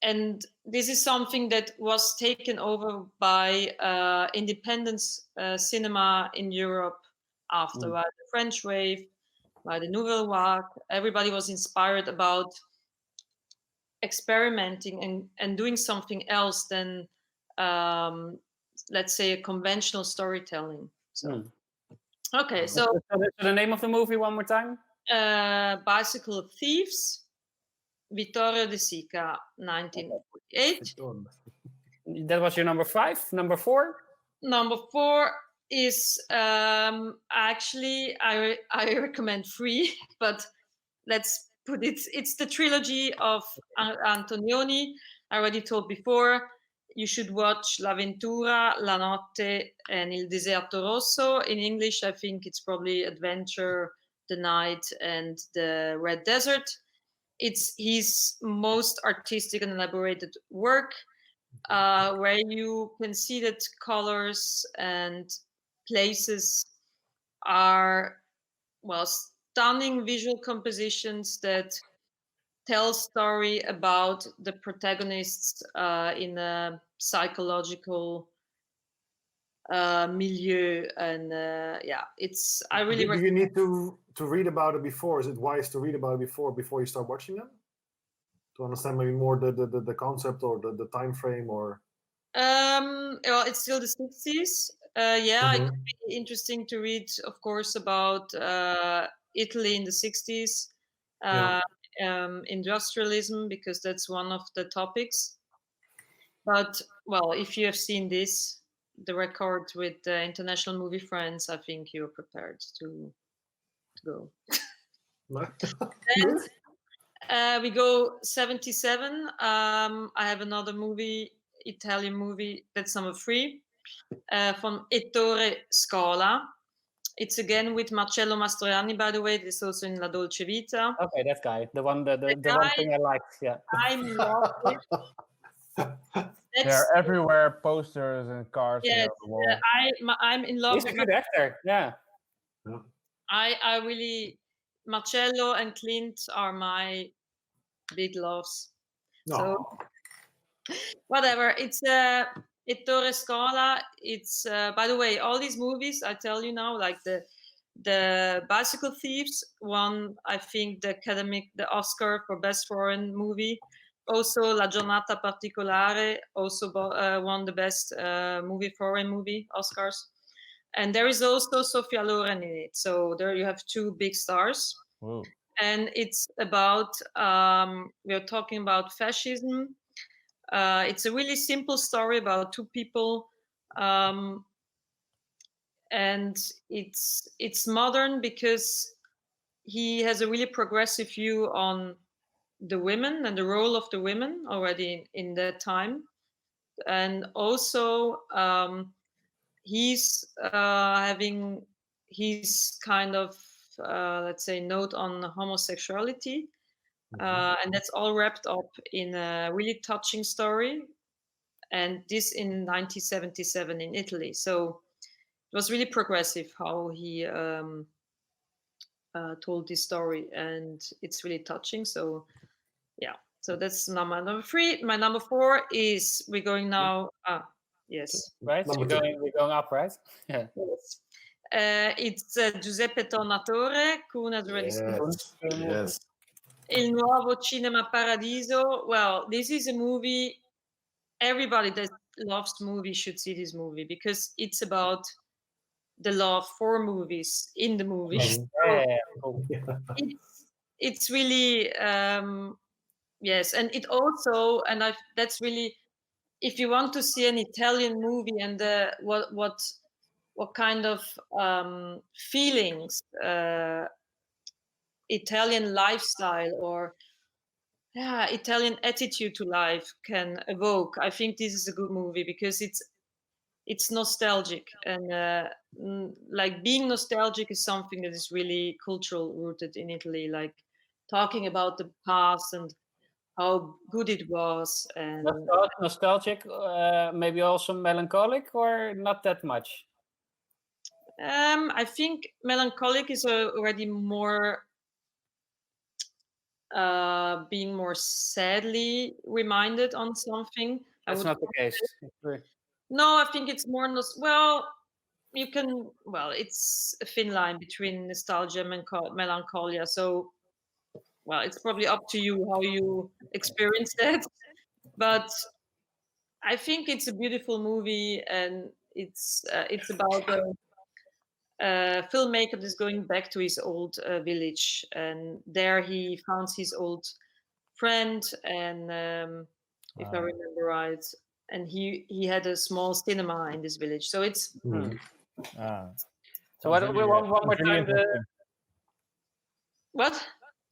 and this is something that was taken over by independent cinema in Europe after by the French Wave, by the Nouvelle Vague. Everybody was inspired about experimenting and doing something else than, let's say, a conventional storytelling. So, okay, so
the name of the movie one more time.
Bicycle Thieves, Vittorio De Sica, 1948.
That was your number 5. Number 4?
Number 4 is actually I recommend 3, but let's put it. It's the trilogy of Antonioni. I already told before. You should watch L'Avventura, La Notte, and Il Deserto Rosso. In English, I think it's probably Adventure, The Night, and The Red Desert. It's his most artistic and elaborated work, where you can see that colors and places are, well, stunning visual compositions that tell story about the protagonists in a psychological milieu, and yeah, it's. I really.
Do you need to read about it before? Is it wise to read about it before you start watching them, to understand maybe more the concept or the time frame or?
Well, it's still the 60s. Yeah, it could be interesting to read, of course, about Italy in the 60s. Industrialism, because that's one of the topics. But, well, if you have seen this, the record with the International Movie Friends, I think you're prepared to go. Then we go 77. I have another movie, Italian movie, that's number 3, from Ettore Scola. It's again with Marcello Mastroianni, by the way. This is also in La Dolce Vita.
Okay, that guy. The one thing I liked. Yeah.
I love it.
They're everywhere, posters and cards.
Yes,
on the wall.
I'm in love.
He's a good actor. Yeah.
I really, Marcello and Clint are my big loves.
No.
So whatever. It's Ettore Scola. It's by the way, all these movies I tell you now, like the Bicycle Thieves won, I think, the Oscar for Best Foreign Movie. Also, La Giornata Particolare also won the Best Foreign Movie Oscars. And there is also Sophia Loren in it. So there you have 2 big stars.
Whoa.
And it's about, we're talking about fascism. It's a really simple story about 2 people. And it's modern because he has a really progressive view on the women and the role of the women already in that time. And also he's having his kind of, let's say, note on homosexuality. And that's all wrapped up in a really touching story. And this in 1977 in Italy. So it was really progressive how he told this story, and it's really touching. So yeah, so that's number 3. My number 4 is we're going now. Yes,
right. We're going up, right? Yeah.
Yes. It's Giuseppe Tornatore. Kuhn has already spoken.
Yes.
Il Nuovo Cinema Paradiso. Well, this is a movie. Everybody that loves movies should see this movie because it's about the love for movies in the movies. It's really yes, and it also, and that's really, if you want to see an Italian movie and what kind of feelings Italian lifestyle or Italian attitude to life can evoke, I think this is a good movie because it's nostalgic, and like being nostalgic is something that is really cultural rooted in Italy, like talking about the past and how good it was. And
nostalgic, maybe also melancholic, or not that much?
I think melancholic is already more being more sadly reminded on something.
That's not the case.
No, I think it's more well. You can it's a thin line between nostalgia and melancholia. So, well, it's probably up to you how you experience that. But I think it's a beautiful movie, and it's about a filmmaker that's going back to his old village, and there he founds his old friend, and if I remember right, and he had a small cinema in this village. So it's.
So one more time.
What?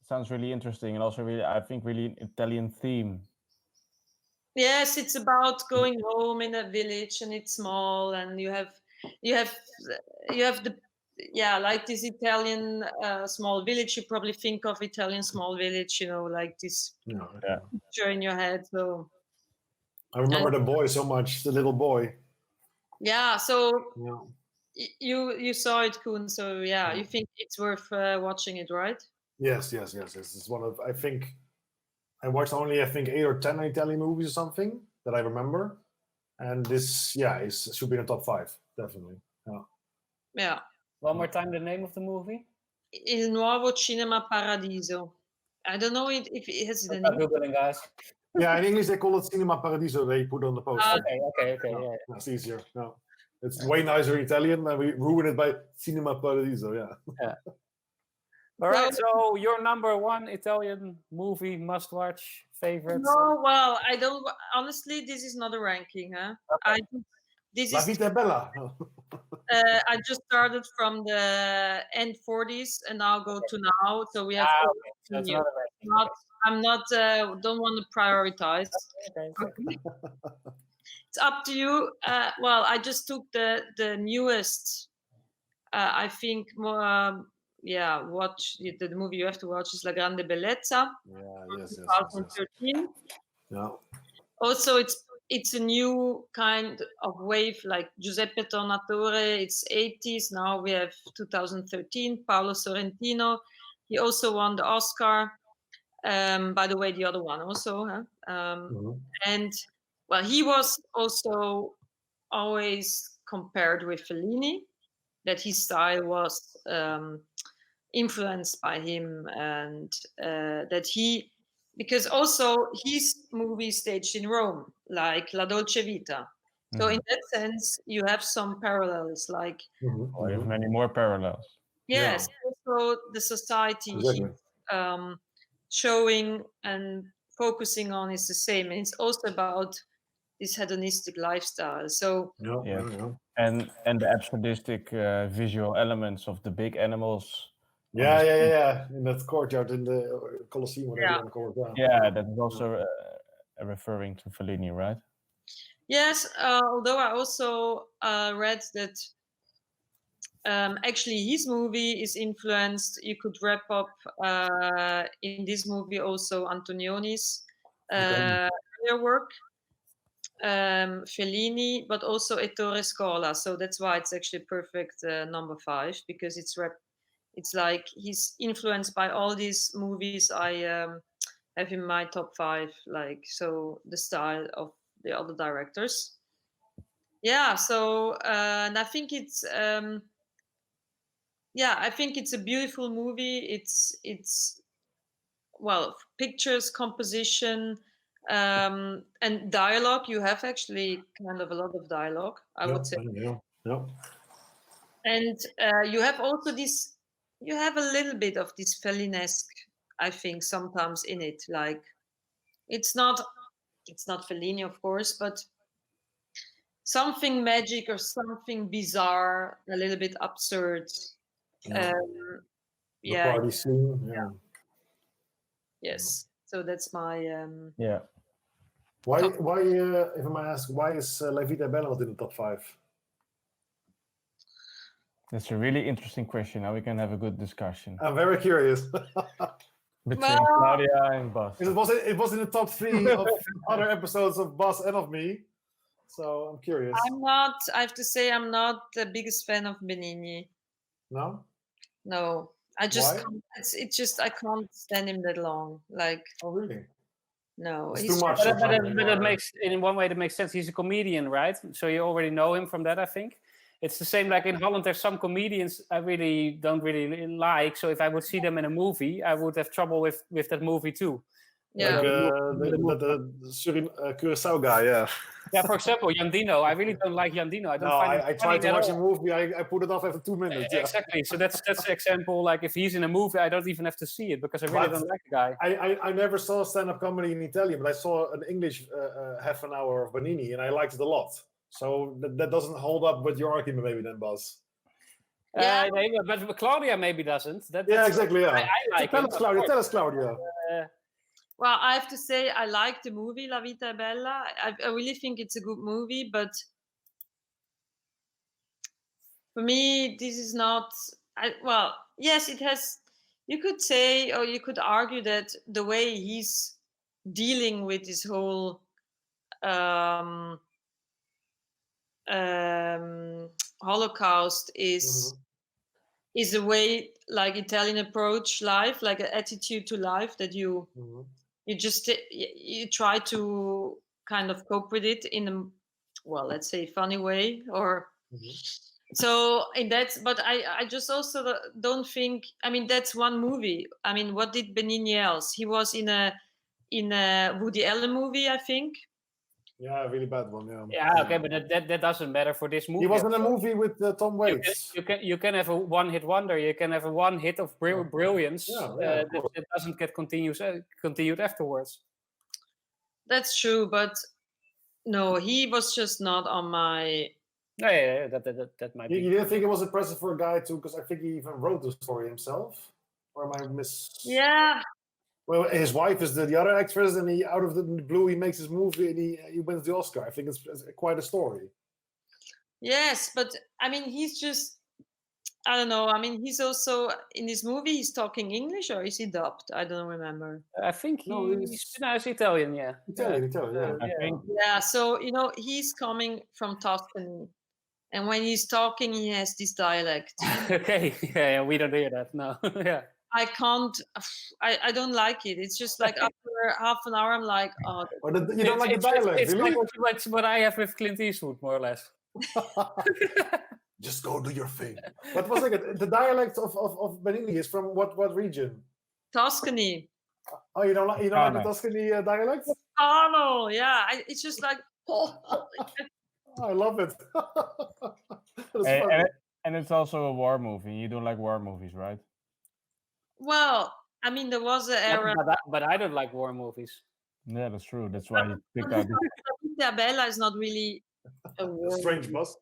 Sounds really interesting, and also really, I think, really Italian theme.
Yes, it's about going home in a village, and it's small, and you have the like this Italian small village. You probably think of Italian small village, like this picture in your head. So
I remember the boy so much, the little boy.
Yeah, so you saw it, Koen. So you think it's worth watching it, right?
Yes. It's one of, I think, I watched only 8 or 10 Italian movies or something that I remember, and this should be in the top 5 definitely.
Yeah.
One more time, the name of the movie?
Il Nuovo Cinema Paradiso. I don't know if it has the name.
Googling, guys.
Yeah, in English they call it Cinema Paradiso. They put on the poster.
Okay.
Yeah, that's easier. No, it's way nicer in Italian, and we ruin it by Cinema Paradiso. Yeah.
All right. So your number 1 Italian movie must-watch favorite?
No, well, I don't. Honestly, this is not a ranking, huh?
Okay.
La Vita è Bella.
I just started from the end 40s and now go to now. So we have.
That's
I'm not. Don't want to prioritize. It's up to you. Well, I just took the newest. I think more. Watch the movie you have to watch is La Grande Bellezza.
Yes.
2013.
Yeah.
Also, it's a new kind of wave, like Giuseppe Tornatore. It's 80s. Now we have 2013. Paolo Sorrentino. He also won the Oscar. By the way, the other one also. And well, he was also always compared with Fellini, that his style was influenced by him, and that because also his movie staged in Rome, like La Dolce Vita. So in that sense, you have some parallels, like
you have many more parallels.
Yes, also the society he's showing and focusing on is the same, and it's also about this hedonistic lifestyle. So
and the absurdistic visual elements of the big animals.
Yeah. In that courtyard in the Colosseum, whatever you want to call it.
Yeah, that is also referring to Fellini, right?
Yes, although I also read that actually his movie is influenced. You could wrap up in this movie also Antonioni's earlier work, Fellini, but also Ettore Scola. So that's why it's actually perfect number 5, because it's like he's influenced by all these movies I have in my top 5. Like, so the style of the other directors. Yeah. So and I think it's I think it's a beautiful movie. It's well, pictures, composition, and dialogue. You have actually kind of a lot of dialogue, I would say.
Yeah.
And you have also this. You have a little bit of this Fellinesque, I think, sometimes in it. Like, it's not Fellini, of course, but something magic or something bizarre, a little bit absurd.
The party scene.
Yes. So that's my.
Why? If I may ask, why is La Vita Bella not in the top 5?
That's a really interesting question. Now we can have a good discussion.
I'm very curious.
Between Claudia and Bas.
It was in the top 3 of other episodes of Bas and of me. So I'm curious.
I have to say, I'm not the biggest fan of Benigni.
No?
No. I just
Why?
can't, it's just I can't stand him that long. Like,
oh really?
no,
It's
he's
too much.
But,
or
but, it,
something,
but it
or-
makes, in one way, that makes sense. He's a comedian, right? So you already know him from that, I think. It's the same like in Holland. There's some comedians I really don't really like. So if I would see them in a movie, I would have trouble with that movie too.
Yeah.
Like
The
the Curacao guy, yeah.
Yeah, for example, Yandino. I really don't like Yandino. I don't
No,
find him
I
funny
tried to
at
watch a
all.
movie. I put it off after 2 minutes. Yeah.
Exactly. So that's an example. Like if he's in a movie, I don't even have to see it because I really
But
don't like the guy.
I never saw stand-up comedy in Italian, but I saw an English half an hour of Benigni, and I liked it a lot. So that doesn't hold up with your argument, maybe then, Buzz.
Yeah.
But Claudia maybe doesn't.
Yeah, exactly. Yeah.
I like
tell
him,
us,
of
Claudia.
course.
Tell us, Claudia.
Well, I have to say I like the movie La Vita è Bella. I really think it's a good movie, but for me, this is not. Well, yes, it has. You could say, or you could argue that the way he's dealing with this whole Holocaust is a way like Italian approach life, like an attitude to life that you just you try to kind of cope with it in a, well, let's say funny way, or so in that. But I just also don't think, I mean, that's one movie. I mean, what did Benigni else? He was in a Woody Allen movie, I think.
Yeah, a really bad one. Yeah.
Yeah, okay, but that doesn't matter for this movie.
He was in a movie with Tom Waits.
You can have a one-hit wonder. You can have a one hit of brilliance
Yeah,
that doesn't get continued afterwards.
That's true, but no, he was just not on my.
Yeah, that might be.
You didn't think it was impressive for a guy to, because I think he even wrote the story himself, or am I
Yeah.
Well, his wife is the other actress, and he out of the blue he makes his movie and he wins the Oscar. I think it's quite a story.
Yes, but I mean, he's just, I don't know. I mean, he's also in this movie. He's talking English, or is he dubbed? I don't remember.
I think he's Italian. Yeah,
Italian. Yeah.
I think.
Yeah. So he's coming from Tuscany, and when he's talking, he has this dialect.
Okay. Yeah, we don't hear that. No. Yeah.
I can't. I don't like it. It's just like after half an hour, I'm like, oh.
You don't like the dialect,
It's
really?
like what I have with Clint Eastwood, more or less.
Just go do your thing. What was like the dialect of Benigni is from what region?
Tuscany.
Oh, you don't like the Tuscany dialect?
Oh no, yeah. It's just like.
I love it. That's funny.
And it's also a war movie. You don't like war movies, right?
Well, I mean, there was an era.
But I don't like war movies.
Yeah, that's true. That's why you picked out.
La Bella is not really a war
Strange,
movie.
boss.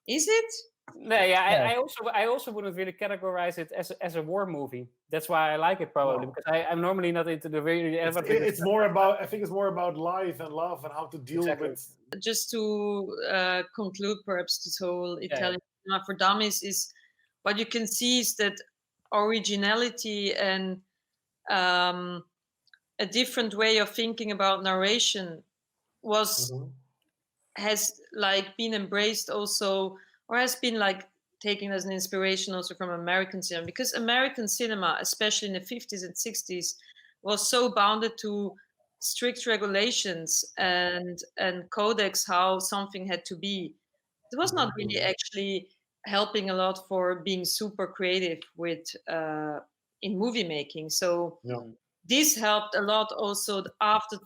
Is it?
No, yeah. I also wouldn't really categorize it as a war movie. That's why I like it probably, because I'm normally not into the very.
It's more about. I think it's more about life and love and how to deal with.
Just to conclude, perhaps this whole Italian cinema for Dummies is what you can see is that originality and a different way of thinking about narration has like been embraced also, or has been like taken as an inspiration also from American cinema, because American cinema, especially in the 50s and 60s, was so bounded to strict regulations and codex how something had to be. It was not really actually helping a lot for being super creative with in movie making. So this helped a lot also after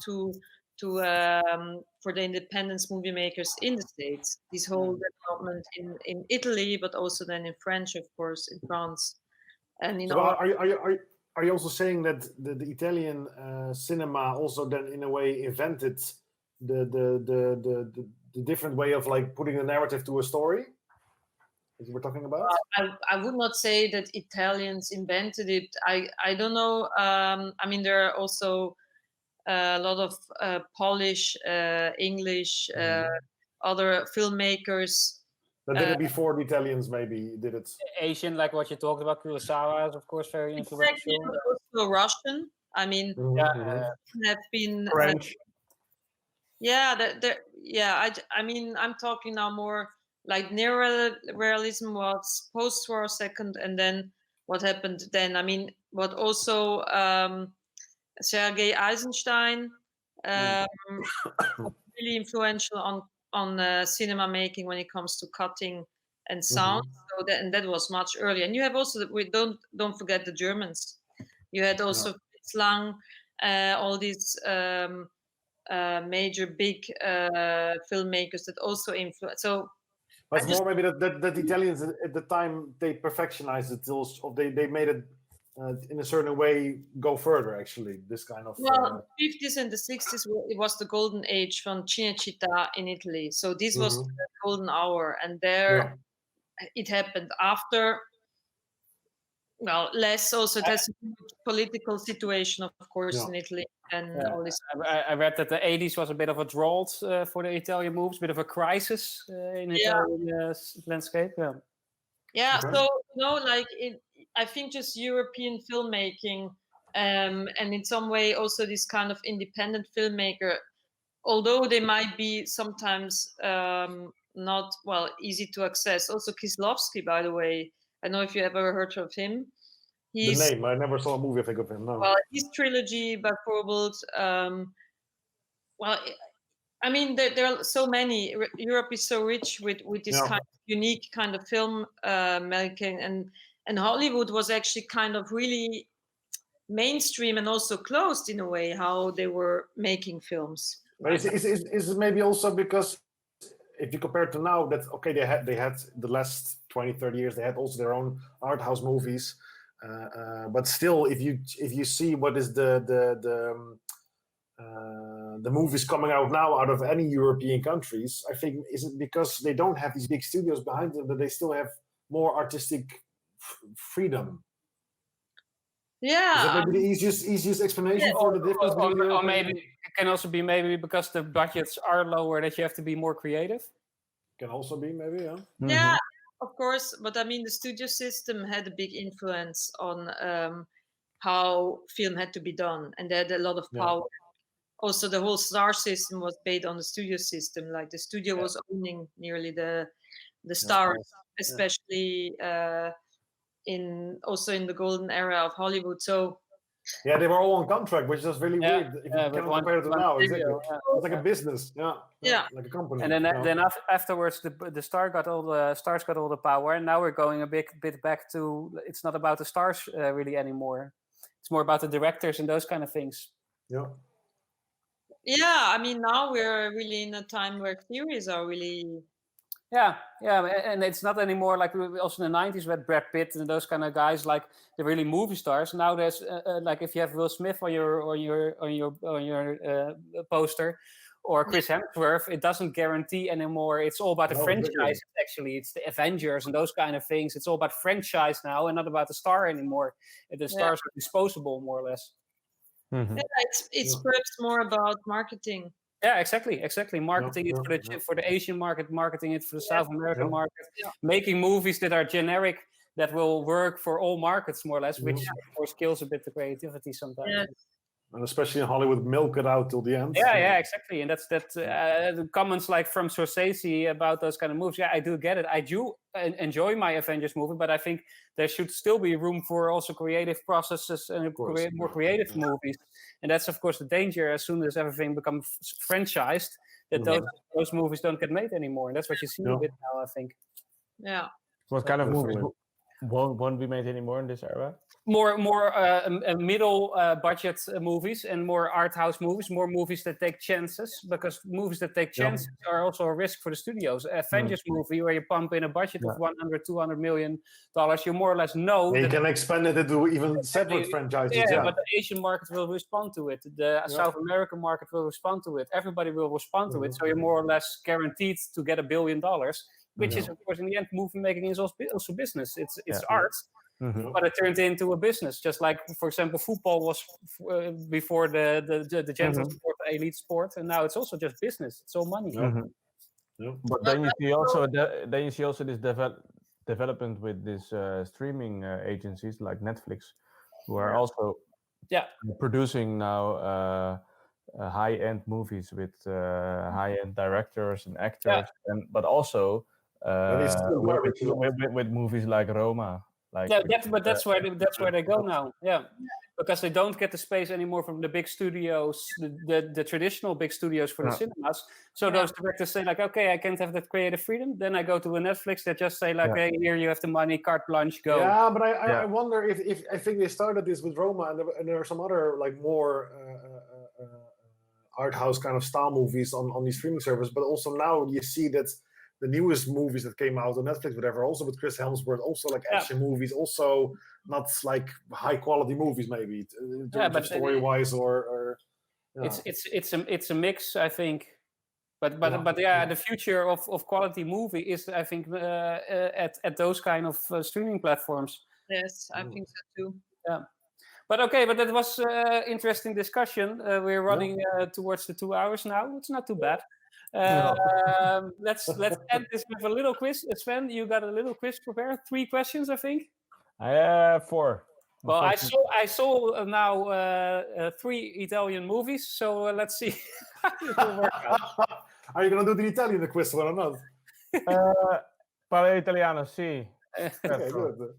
for the independence movie makers in the States. This whole development in Italy, but also then in French, of course, in France, and
So are you also saying that the Italian cinema also then in a way invented the different way of like putting a narrative to a story that you were talking about?
I would not say that Italians invented it. I don't know. I mean, there are also a lot of Polish, English, other filmmakers.
That did it before the Italians maybe did it.
Asian, like what you talked about, Kurosawa is of course very influential.
Also Russian. I mean, have been
French.
I mean, I'm talking now more like neorealism was post-war second, and then what happened then? I mean, what also Sergei Eisenstein really influential on cinema making when it comes to cutting and sound. So that was much earlier. And you have also don't forget the Germans. You had also Fritz Lang, all these major big filmmakers that also influence. So
but it's more maybe that the Italians at the time they perfectionized it, or they made it in a certain way go further. Actually, this kind of
well, 50s and the 60s it was the golden age from Cinecittà in Italy. So this was the golden hour, and there it happened after. Well, less also it has a political situation, of course, in Italy and all this.
I read that the 80s was a bit of a drought for the Italian movies, a bit of a crisis in Italian landscape.
Yeah. So like I think just European filmmaking, and in some way also this kind of independent filmmaker, although they might be sometimes not easy to access. Also Kieslowski, by the way, I don't know if you ever heard of him.
The name, I never saw a movie I think of him. No.
Well, his trilogy by Vorbild. Well, I mean, there are so many. Europe is so rich with this kind of unique kind of film making, and Hollywood was actually kind of really mainstream and also closed in a way how they were making films.
But is it maybe also because if you compare to now, that okay, they had the last 20-30 years, they had also their own art house movies, but still, if you see what is the movies coming out now out of any European countries, I think is it because they don't have these big studios behind them that they still have more artistic freedom?
Yeah,
is that maybe the easiest explanation for the difference?
Or maybe it can also be maybe because the budgets are lower that you have to be more creative.
Can also be maybe, yeah.
Yeah, of course, but I mean the studio system had a big influence on how film had to be done, and they had a lot of power. Also, the whole star system was based on the studio system. Like the studio was owning nearly the stars, especially in the golden era of Hollywood. So
yeah, they were all on contract, which is really weird if you can compare it to now. Exactly, it's like a business, like a company.
And then afterwards, the stars got all the power, and now we're going a bit back to it's not about the stars really anymore. It's more about the directors and those kind of things.
Yeah, I mean now we're really in a time where theories are really.
Yeah, and it's not anymore like also in the 90s with Brad Pitt and those kind of guys, like the really movie stars. Now there's like if you have Will Smith on your poster or Chris Hemsworth, it doesn't guarantee anymore. It's all about the franchise. Actually, it's the Avengers and those kind of things. It's all about franchise now and not about the star anymore. The stars are disposable, more or less.
Yeah, it's perhaps more about marketing.
Yeah, exactly. Marketing it for the Asian market, marketing it for the South American market, making movies that are generic that will work for all markets more or less, which of course kills a bit the creativity sometimes.
Yeah.
And especially in Hollywood, milk it out till the end.
Yeah, exactly. And that's the comments like from Scorsese about those kind of movies. Yeah, I do get it. I do enjoy my Avengers movie, but I think there should still be room for also creative processes and more creative movies. And that's of course the danger as soon as everything becomes franchised, that those movies don't get made anymore. And that's what you see a bit now, I think.
Yeah.
What kind of movies won't be made anymore in this era?
More middle budget movies and more art house movies, more movies that take chances, because movies that take chances are also a risk for the studios. Avengers movie where you pump in a budget of $100-200 million, you more or less know
you can expand it into even separate franchises.
But the Asian market will respond to it. The South American market will respond to it. Everybody will respond to it. So you're more or less guaranteed to get $1 billion, which is of course in the end movie making is also business. It's art. But it turned into a business, just like, for example, football was before the gentle sport, the elite sport, and now it's also just business. It's all money.
But then you see also this development with these streaming agencies like Netflix, who are also producing now high-end movies with high-end directors and actors, but also
he's still garbage.
with movies like Roma. Like
Yeah, that's where they go now. Yeah, because they don't get the space anymore from the big studios, the traditional big studios for the cinemas. So those directors say like, okay, I can't have that creative freedom. Then I go to a Netflix that just say like, hey, here you have the money, carte blanche, go.
Yeah, but I wonder if I think they started this with Roma, and there are some other like more art house kind of style movies on these streaming service. But also now you see that the newest movies that came out on Netflix, whatever, also with Chris Hemsworth, also like action movies, also not like high quality movies, maybe but story wise or
it's a mix, I think. But the future of quality movie is, I think, at those kind of streaming platforms.
Yes, I think so too.
Yeah. But that was interesting discussion. We're running towards the 2 hours now. It's not too bad. Let's end this with a little quiz. Sven, you got a little quiz prepared. 3 questions, I think.
I have 4.
Well, I saw now 3 Italian movies. So let's see.
Are you gonna do the Italian quiz one or not?
Parlo italiano, sì.
Okay, good.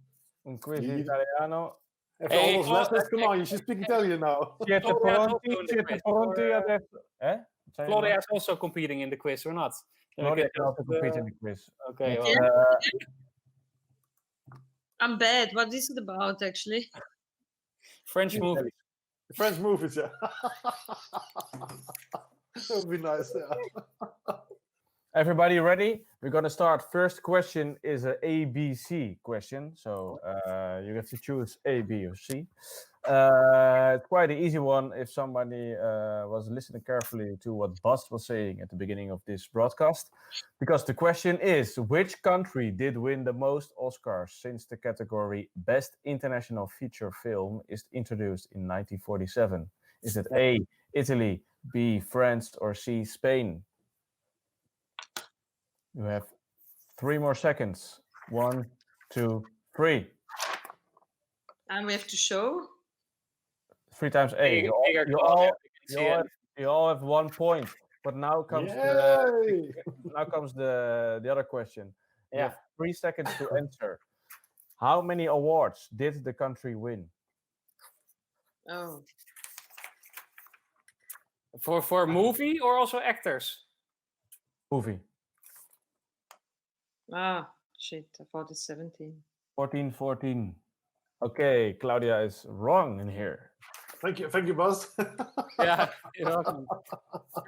Un quiz italiano.
After all those lessons, come on, you should speak Italian now.
Siete pronti adesso?
Claudia is also competing in the quiz, or not?
Claudia can also compete in the quiz.
Okay.
I'm bad. What is it about, actually?
French movies.
French movies, yeah. That would be nice, yeah.
Everybody ready? We're going to start. First question is a ABC question. So you have to choose A, B, or C. It's quite an easy one if somebody was listening carefully to what Bas was saying at the beginning of this broadcast. Because the question is, which country did win the most Oscars since the category Best International Feature Film is introduced in 1947? Is it A, Italy, B, France, or C, Spain? You have 3 more seconds. 1, 2, 3.
And we have to show?
3 times A. You all have 1 point. But now comes the other question. You have 3 seconds to answer. How many awards did the country win?
Oh.
For movie or also actors?
Movie.
Ah, shit. I thought it's 17.
14. Okay, Claudia is wrong in here.
Thank you, Bas.
Yeah, you're welcome.
I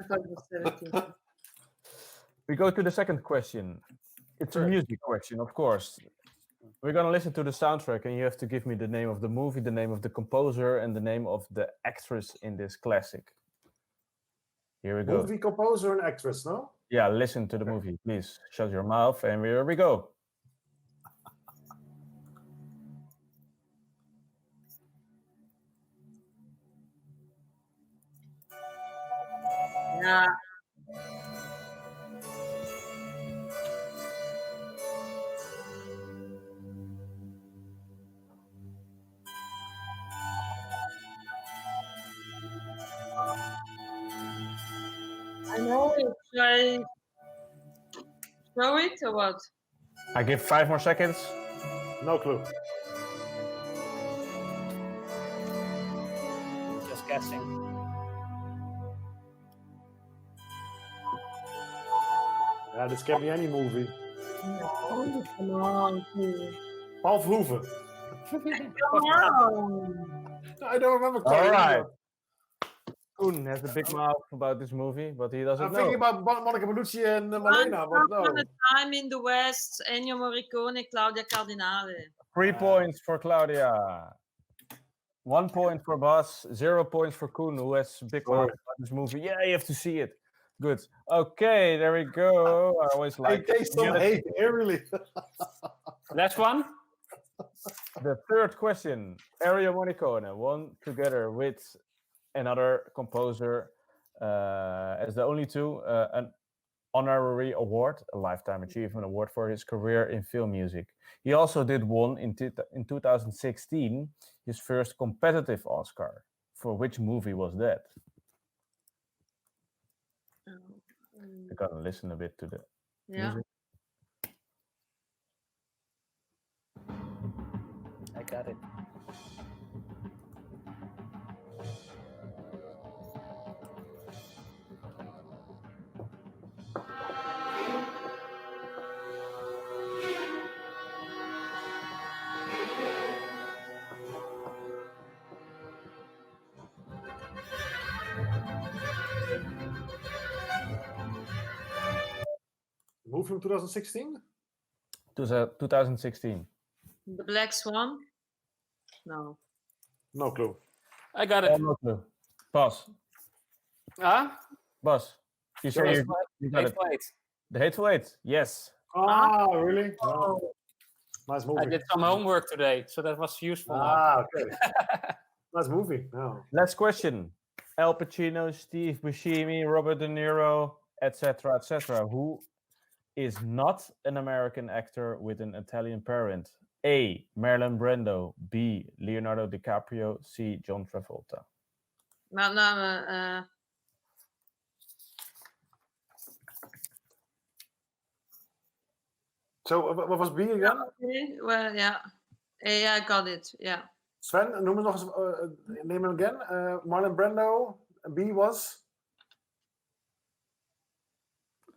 thought it was 17.
We go to the second question. It's a music question, of course. We're going to listen to the soundtrack, and you have to give me the name of the movie, the name of the composer, and the name of the actress in this classic. Here we go.
Movie composer and actress, no?
Yeah, listen to the movie. Please shut your mouth, and here we go.
Yeah. I know it. Should I throw it or what?
I give 5 more seconds.
No clue.
Just guessing.
Yeah, this can be any movie.
No, come on, please.
Paul Verhoeven.
Come on.
I don't remember.
All right. Koen has a big mouth about this movie, but he doesn't know.
I'm thinking about Monica Bellucci and Malena, but no.
Upon a Time in the West, Ennio Morricone, Claudia Cardinale.
3 points for Claudia. 1 point for Bas. 0 points for Koen, who has a big mouth about this movie. Yeah, you have to see it. Good. Okay, there we go. I always like.
I taste some hate here, really.
Last one.
The third question. Ennio Morricone won together with another composer as the only two an honorary award, a Lifetime Achievement Award for his career in film music. He also did one in 2016, his first competitive Oscar. For which movie was that? We're gonna listen a bit to the music.
got it.
Movie from 2016?
2016.
The Black Swan? No.
No clue.
I got it.
No clue. Bas.
Huh?
Bas. You say you got it.
Hateful Eight.
The Hateful Eight. Yes.
Ah, really? Oh. Nice movie.
I did some homework today, so that was useful.
Okay. Nice movie. No.
Last question. Al Pacino, Steve Buscemi, Robert De Niro, etc., etc. Who is not an American actor with an Italian parent? A. Marlon Brando. B. Leonardo DiCaprio. C. John Travolta.
So, wat was B again?
Okay. Well, yeah. Yeah, I got it. Yeah.
Sven, noem het nog eens. Name him again. Marlon Brando. B was?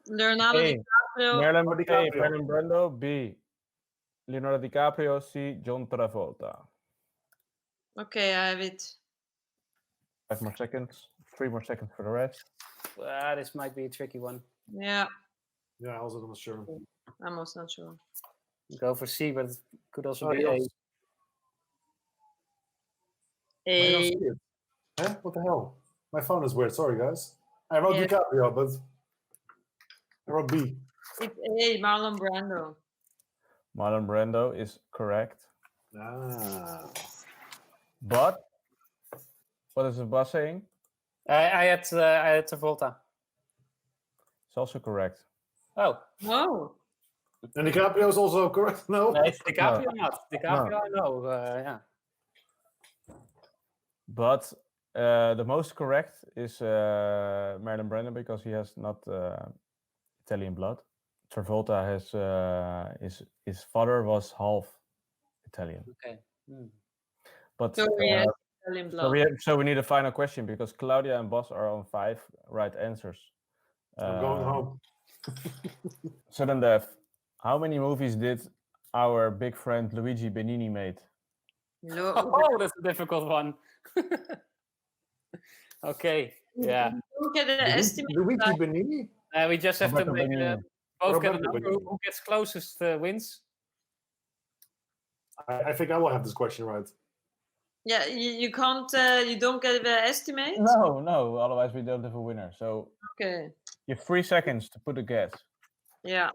Leonardo DiCaprio.
Marlon Brando. B. Leonardo DiCaprio. C. John Travolta.
Okay, I have it.
5 more seconds. 3 more seconds for the rest.
This might be a tricky one.
Yeah.
Yeah, I was not sure.
I'm also not sure.
Go for C, but it could also be
yes.
A.
I don't see it. Huh? What the hell? My phone is weird. Sorry, guys. I wrote DiCaprio, but I wrote B.
It's A. Marlon Brando.
Marlon Brando is correct.
Ah.
But what is the boss saying?
I had Travolta.
It's also correct.
Oh.
No.
And DiCaprio is also correct? No?
No, it's DiCaprio not. DiCaprio, I know. Yeah.
But the most correct is Marlon Brando because he has not Italian blood. Travolta has his father was half Italian.
Okay.
But
so he has Italian blood.
So we need a final question because Claudia and Bas are on 5 right answers.
I'm going home.
Sudden death. How many movies did our big friend Luigi Benigni made?
No.
Oh, that's a difficult one. Okay. Yeah.
Don't get an estimate.
Luigi Benigni?
We just have to make both get a number.
Benigni.
Who gets closest wins.
I think I will have this question right.
Yeah, you can't. You don't get an estimate.
No. Otherwise, we don't have a winner. So
Okay.
you have 3 seconds to put a guess.
Yeah.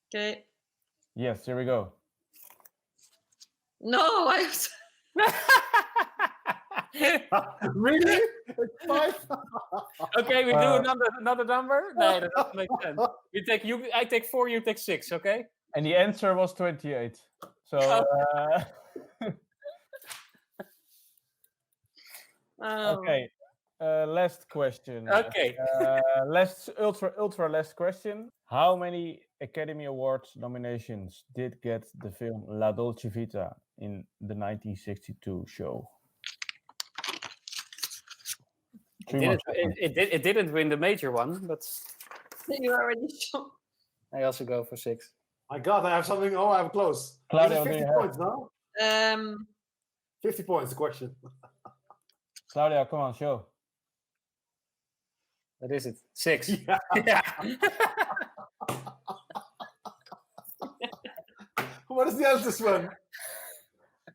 Okay.
Yes, here we go.
No, I.
Really? It's 5?
Okay, we do another number. No, that doesn't make sense. I take 4. You take 6. Okay.
And the answer was 28. So okay. Last question.
Okay.
Ultra last question. How many Academy Awards nominations did get the film La Dolce Vita in the 1962 show?
It didn't win the major one, but
You already showed.
I also go for 6.
My God, I have something. Oh, I'm close.
Claudia,
Is it 50 points now? 50 points, the question.
Claudia, come on, show.
What is it? 6.
Yeah.
Yeah.
What is the answer, Sven?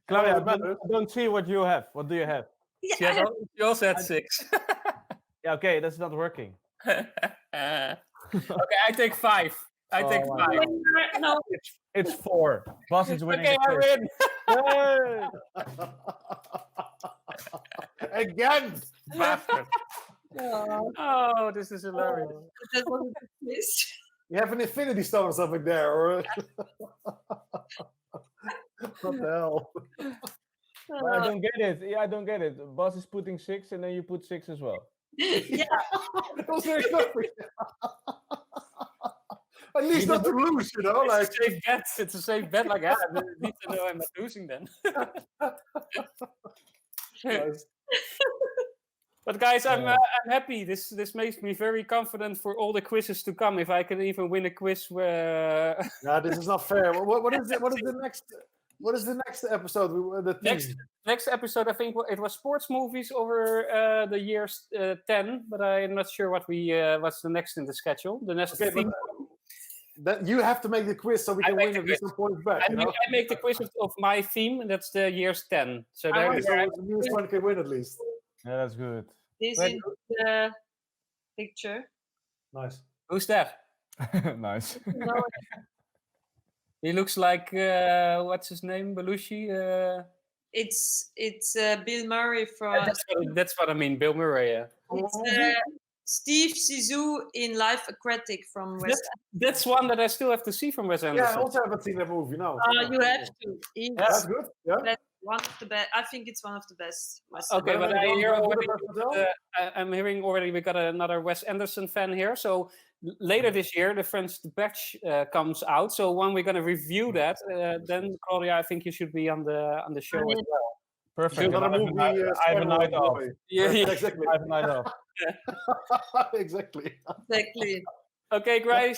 Claudia, I don't see what you have. What do you have?
Yeah, you also had 6.
Yeah, okay, that's not working.
Okay, I take 5. I take 5.
No.
It's 4. Bas is winning.
Okay, I win.
Hey!
Again, bastard.
Oh, this is hilarious.
That wasn't this.
You have an infinity stone or something there, or what the hell?
I don't get it. Yeah, I don't get it. Bas is putting 6 and then you put 6 as well.
Yeah.
That was very clever. At least not to lose, you know. Like
It's a safe bet. It's a safe bet. Like, yeah, I need to know I'm not losing then.
Nice.
But guys, I'm happy. This makes me very confident for all the quizzes to come. If I can even win a quiz where
No, this is not fair. What is it? What is the next? What is the next episode? The theme?
next episode, I think it was sports movies over the years 10, but I'm not sure what's the next in the schedule. The next
Okay,
theme.
That you have to make the quiz so we can win at least some points back.
I make the quiz of my theme, and that's the years 10. So there
one can win at least.
Yeah, that's good.
This is the picture.
Nice.
Who's that?
Nice.
No,
He looks like what's his name? Belushi.
it's Bill Murray from.
That's what I mean. Bill Murray. Yeah.
It's Steve Zissou in Life Aquatic from West.
That's one that I still have to see from Wes Anderson.
Yeah, I also haven't seen that movie. No.
You have to.
That's good. Yeah.
That's one of the best. I think it's one of the best.
Okay, but I hear already. I'm hearing already we got another Wes Anderson fan here. So later this year, the French Dispatch comes out. So when we're going to review that, then Claudia, I think you should be on the show as well.
Perfect. I have a night off.
Yeah,
exactly.
I have a night off.
Exactly.
Exactly.
Okay, great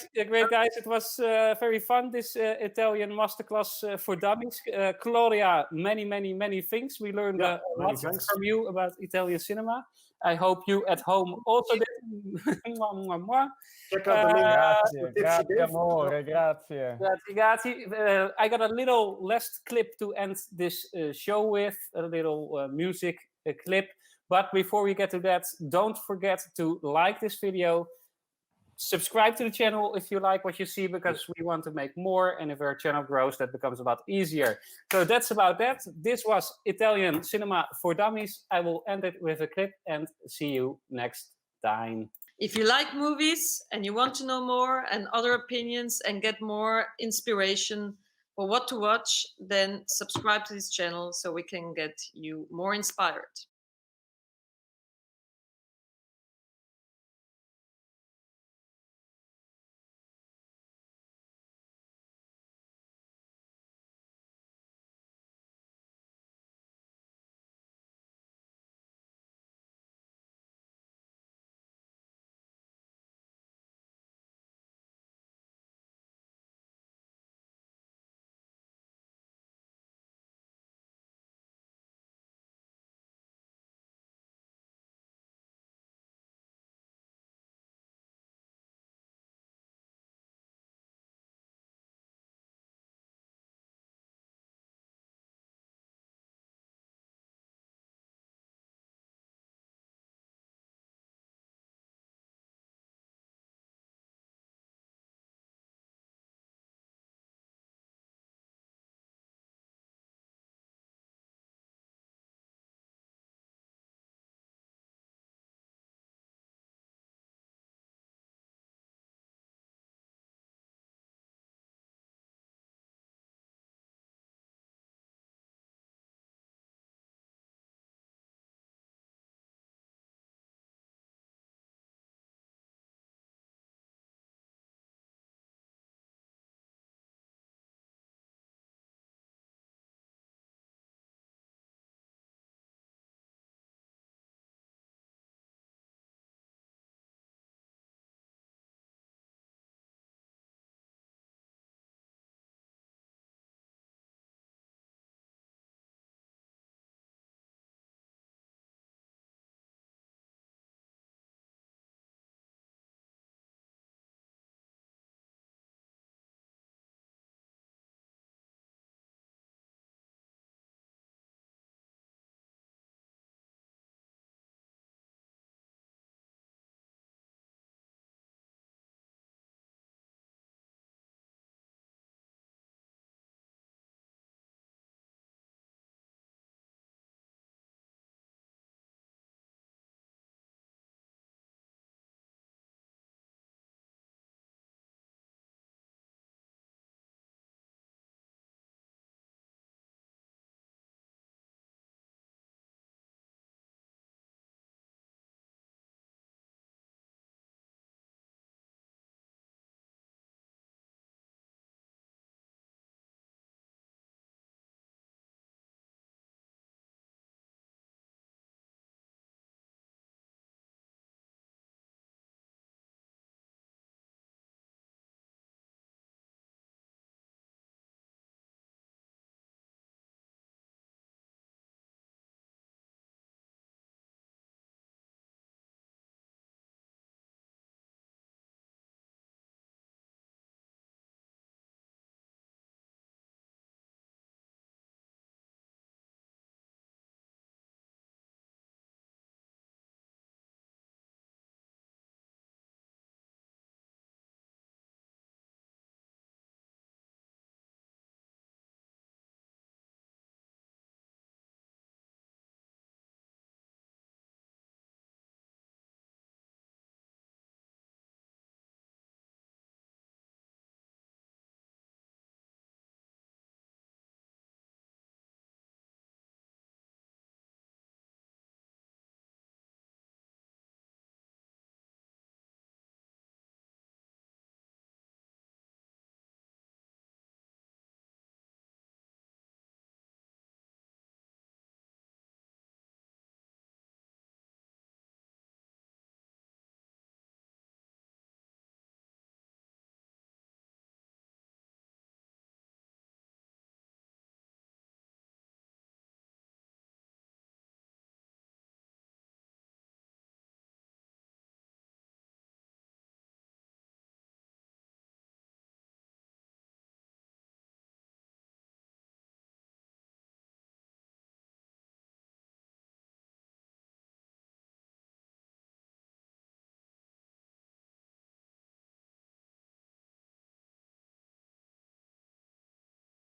guys. It was very fun, this Italian masterclass for dummies. Claudia, many things. We learned a lot from you about Italian cinema. I hope you at home also did.
Check out the link.
Grazie, amore, grazie.
Grazie. I got a little last clip to end this show with, a little music clip. But before we get to that, don't forget to like this video. Subscribe to the channel if you like what you see, because we want to make more, and if our channel grows, that becomes a lot easier. So that's about that. This was Italian Cinema for Dummies. I will end it with a clip and see you next time.
If you like movies and you want to know more and other opinions and get more inspiration for what to watch, then subscribe to this channel so we can get you more inspired.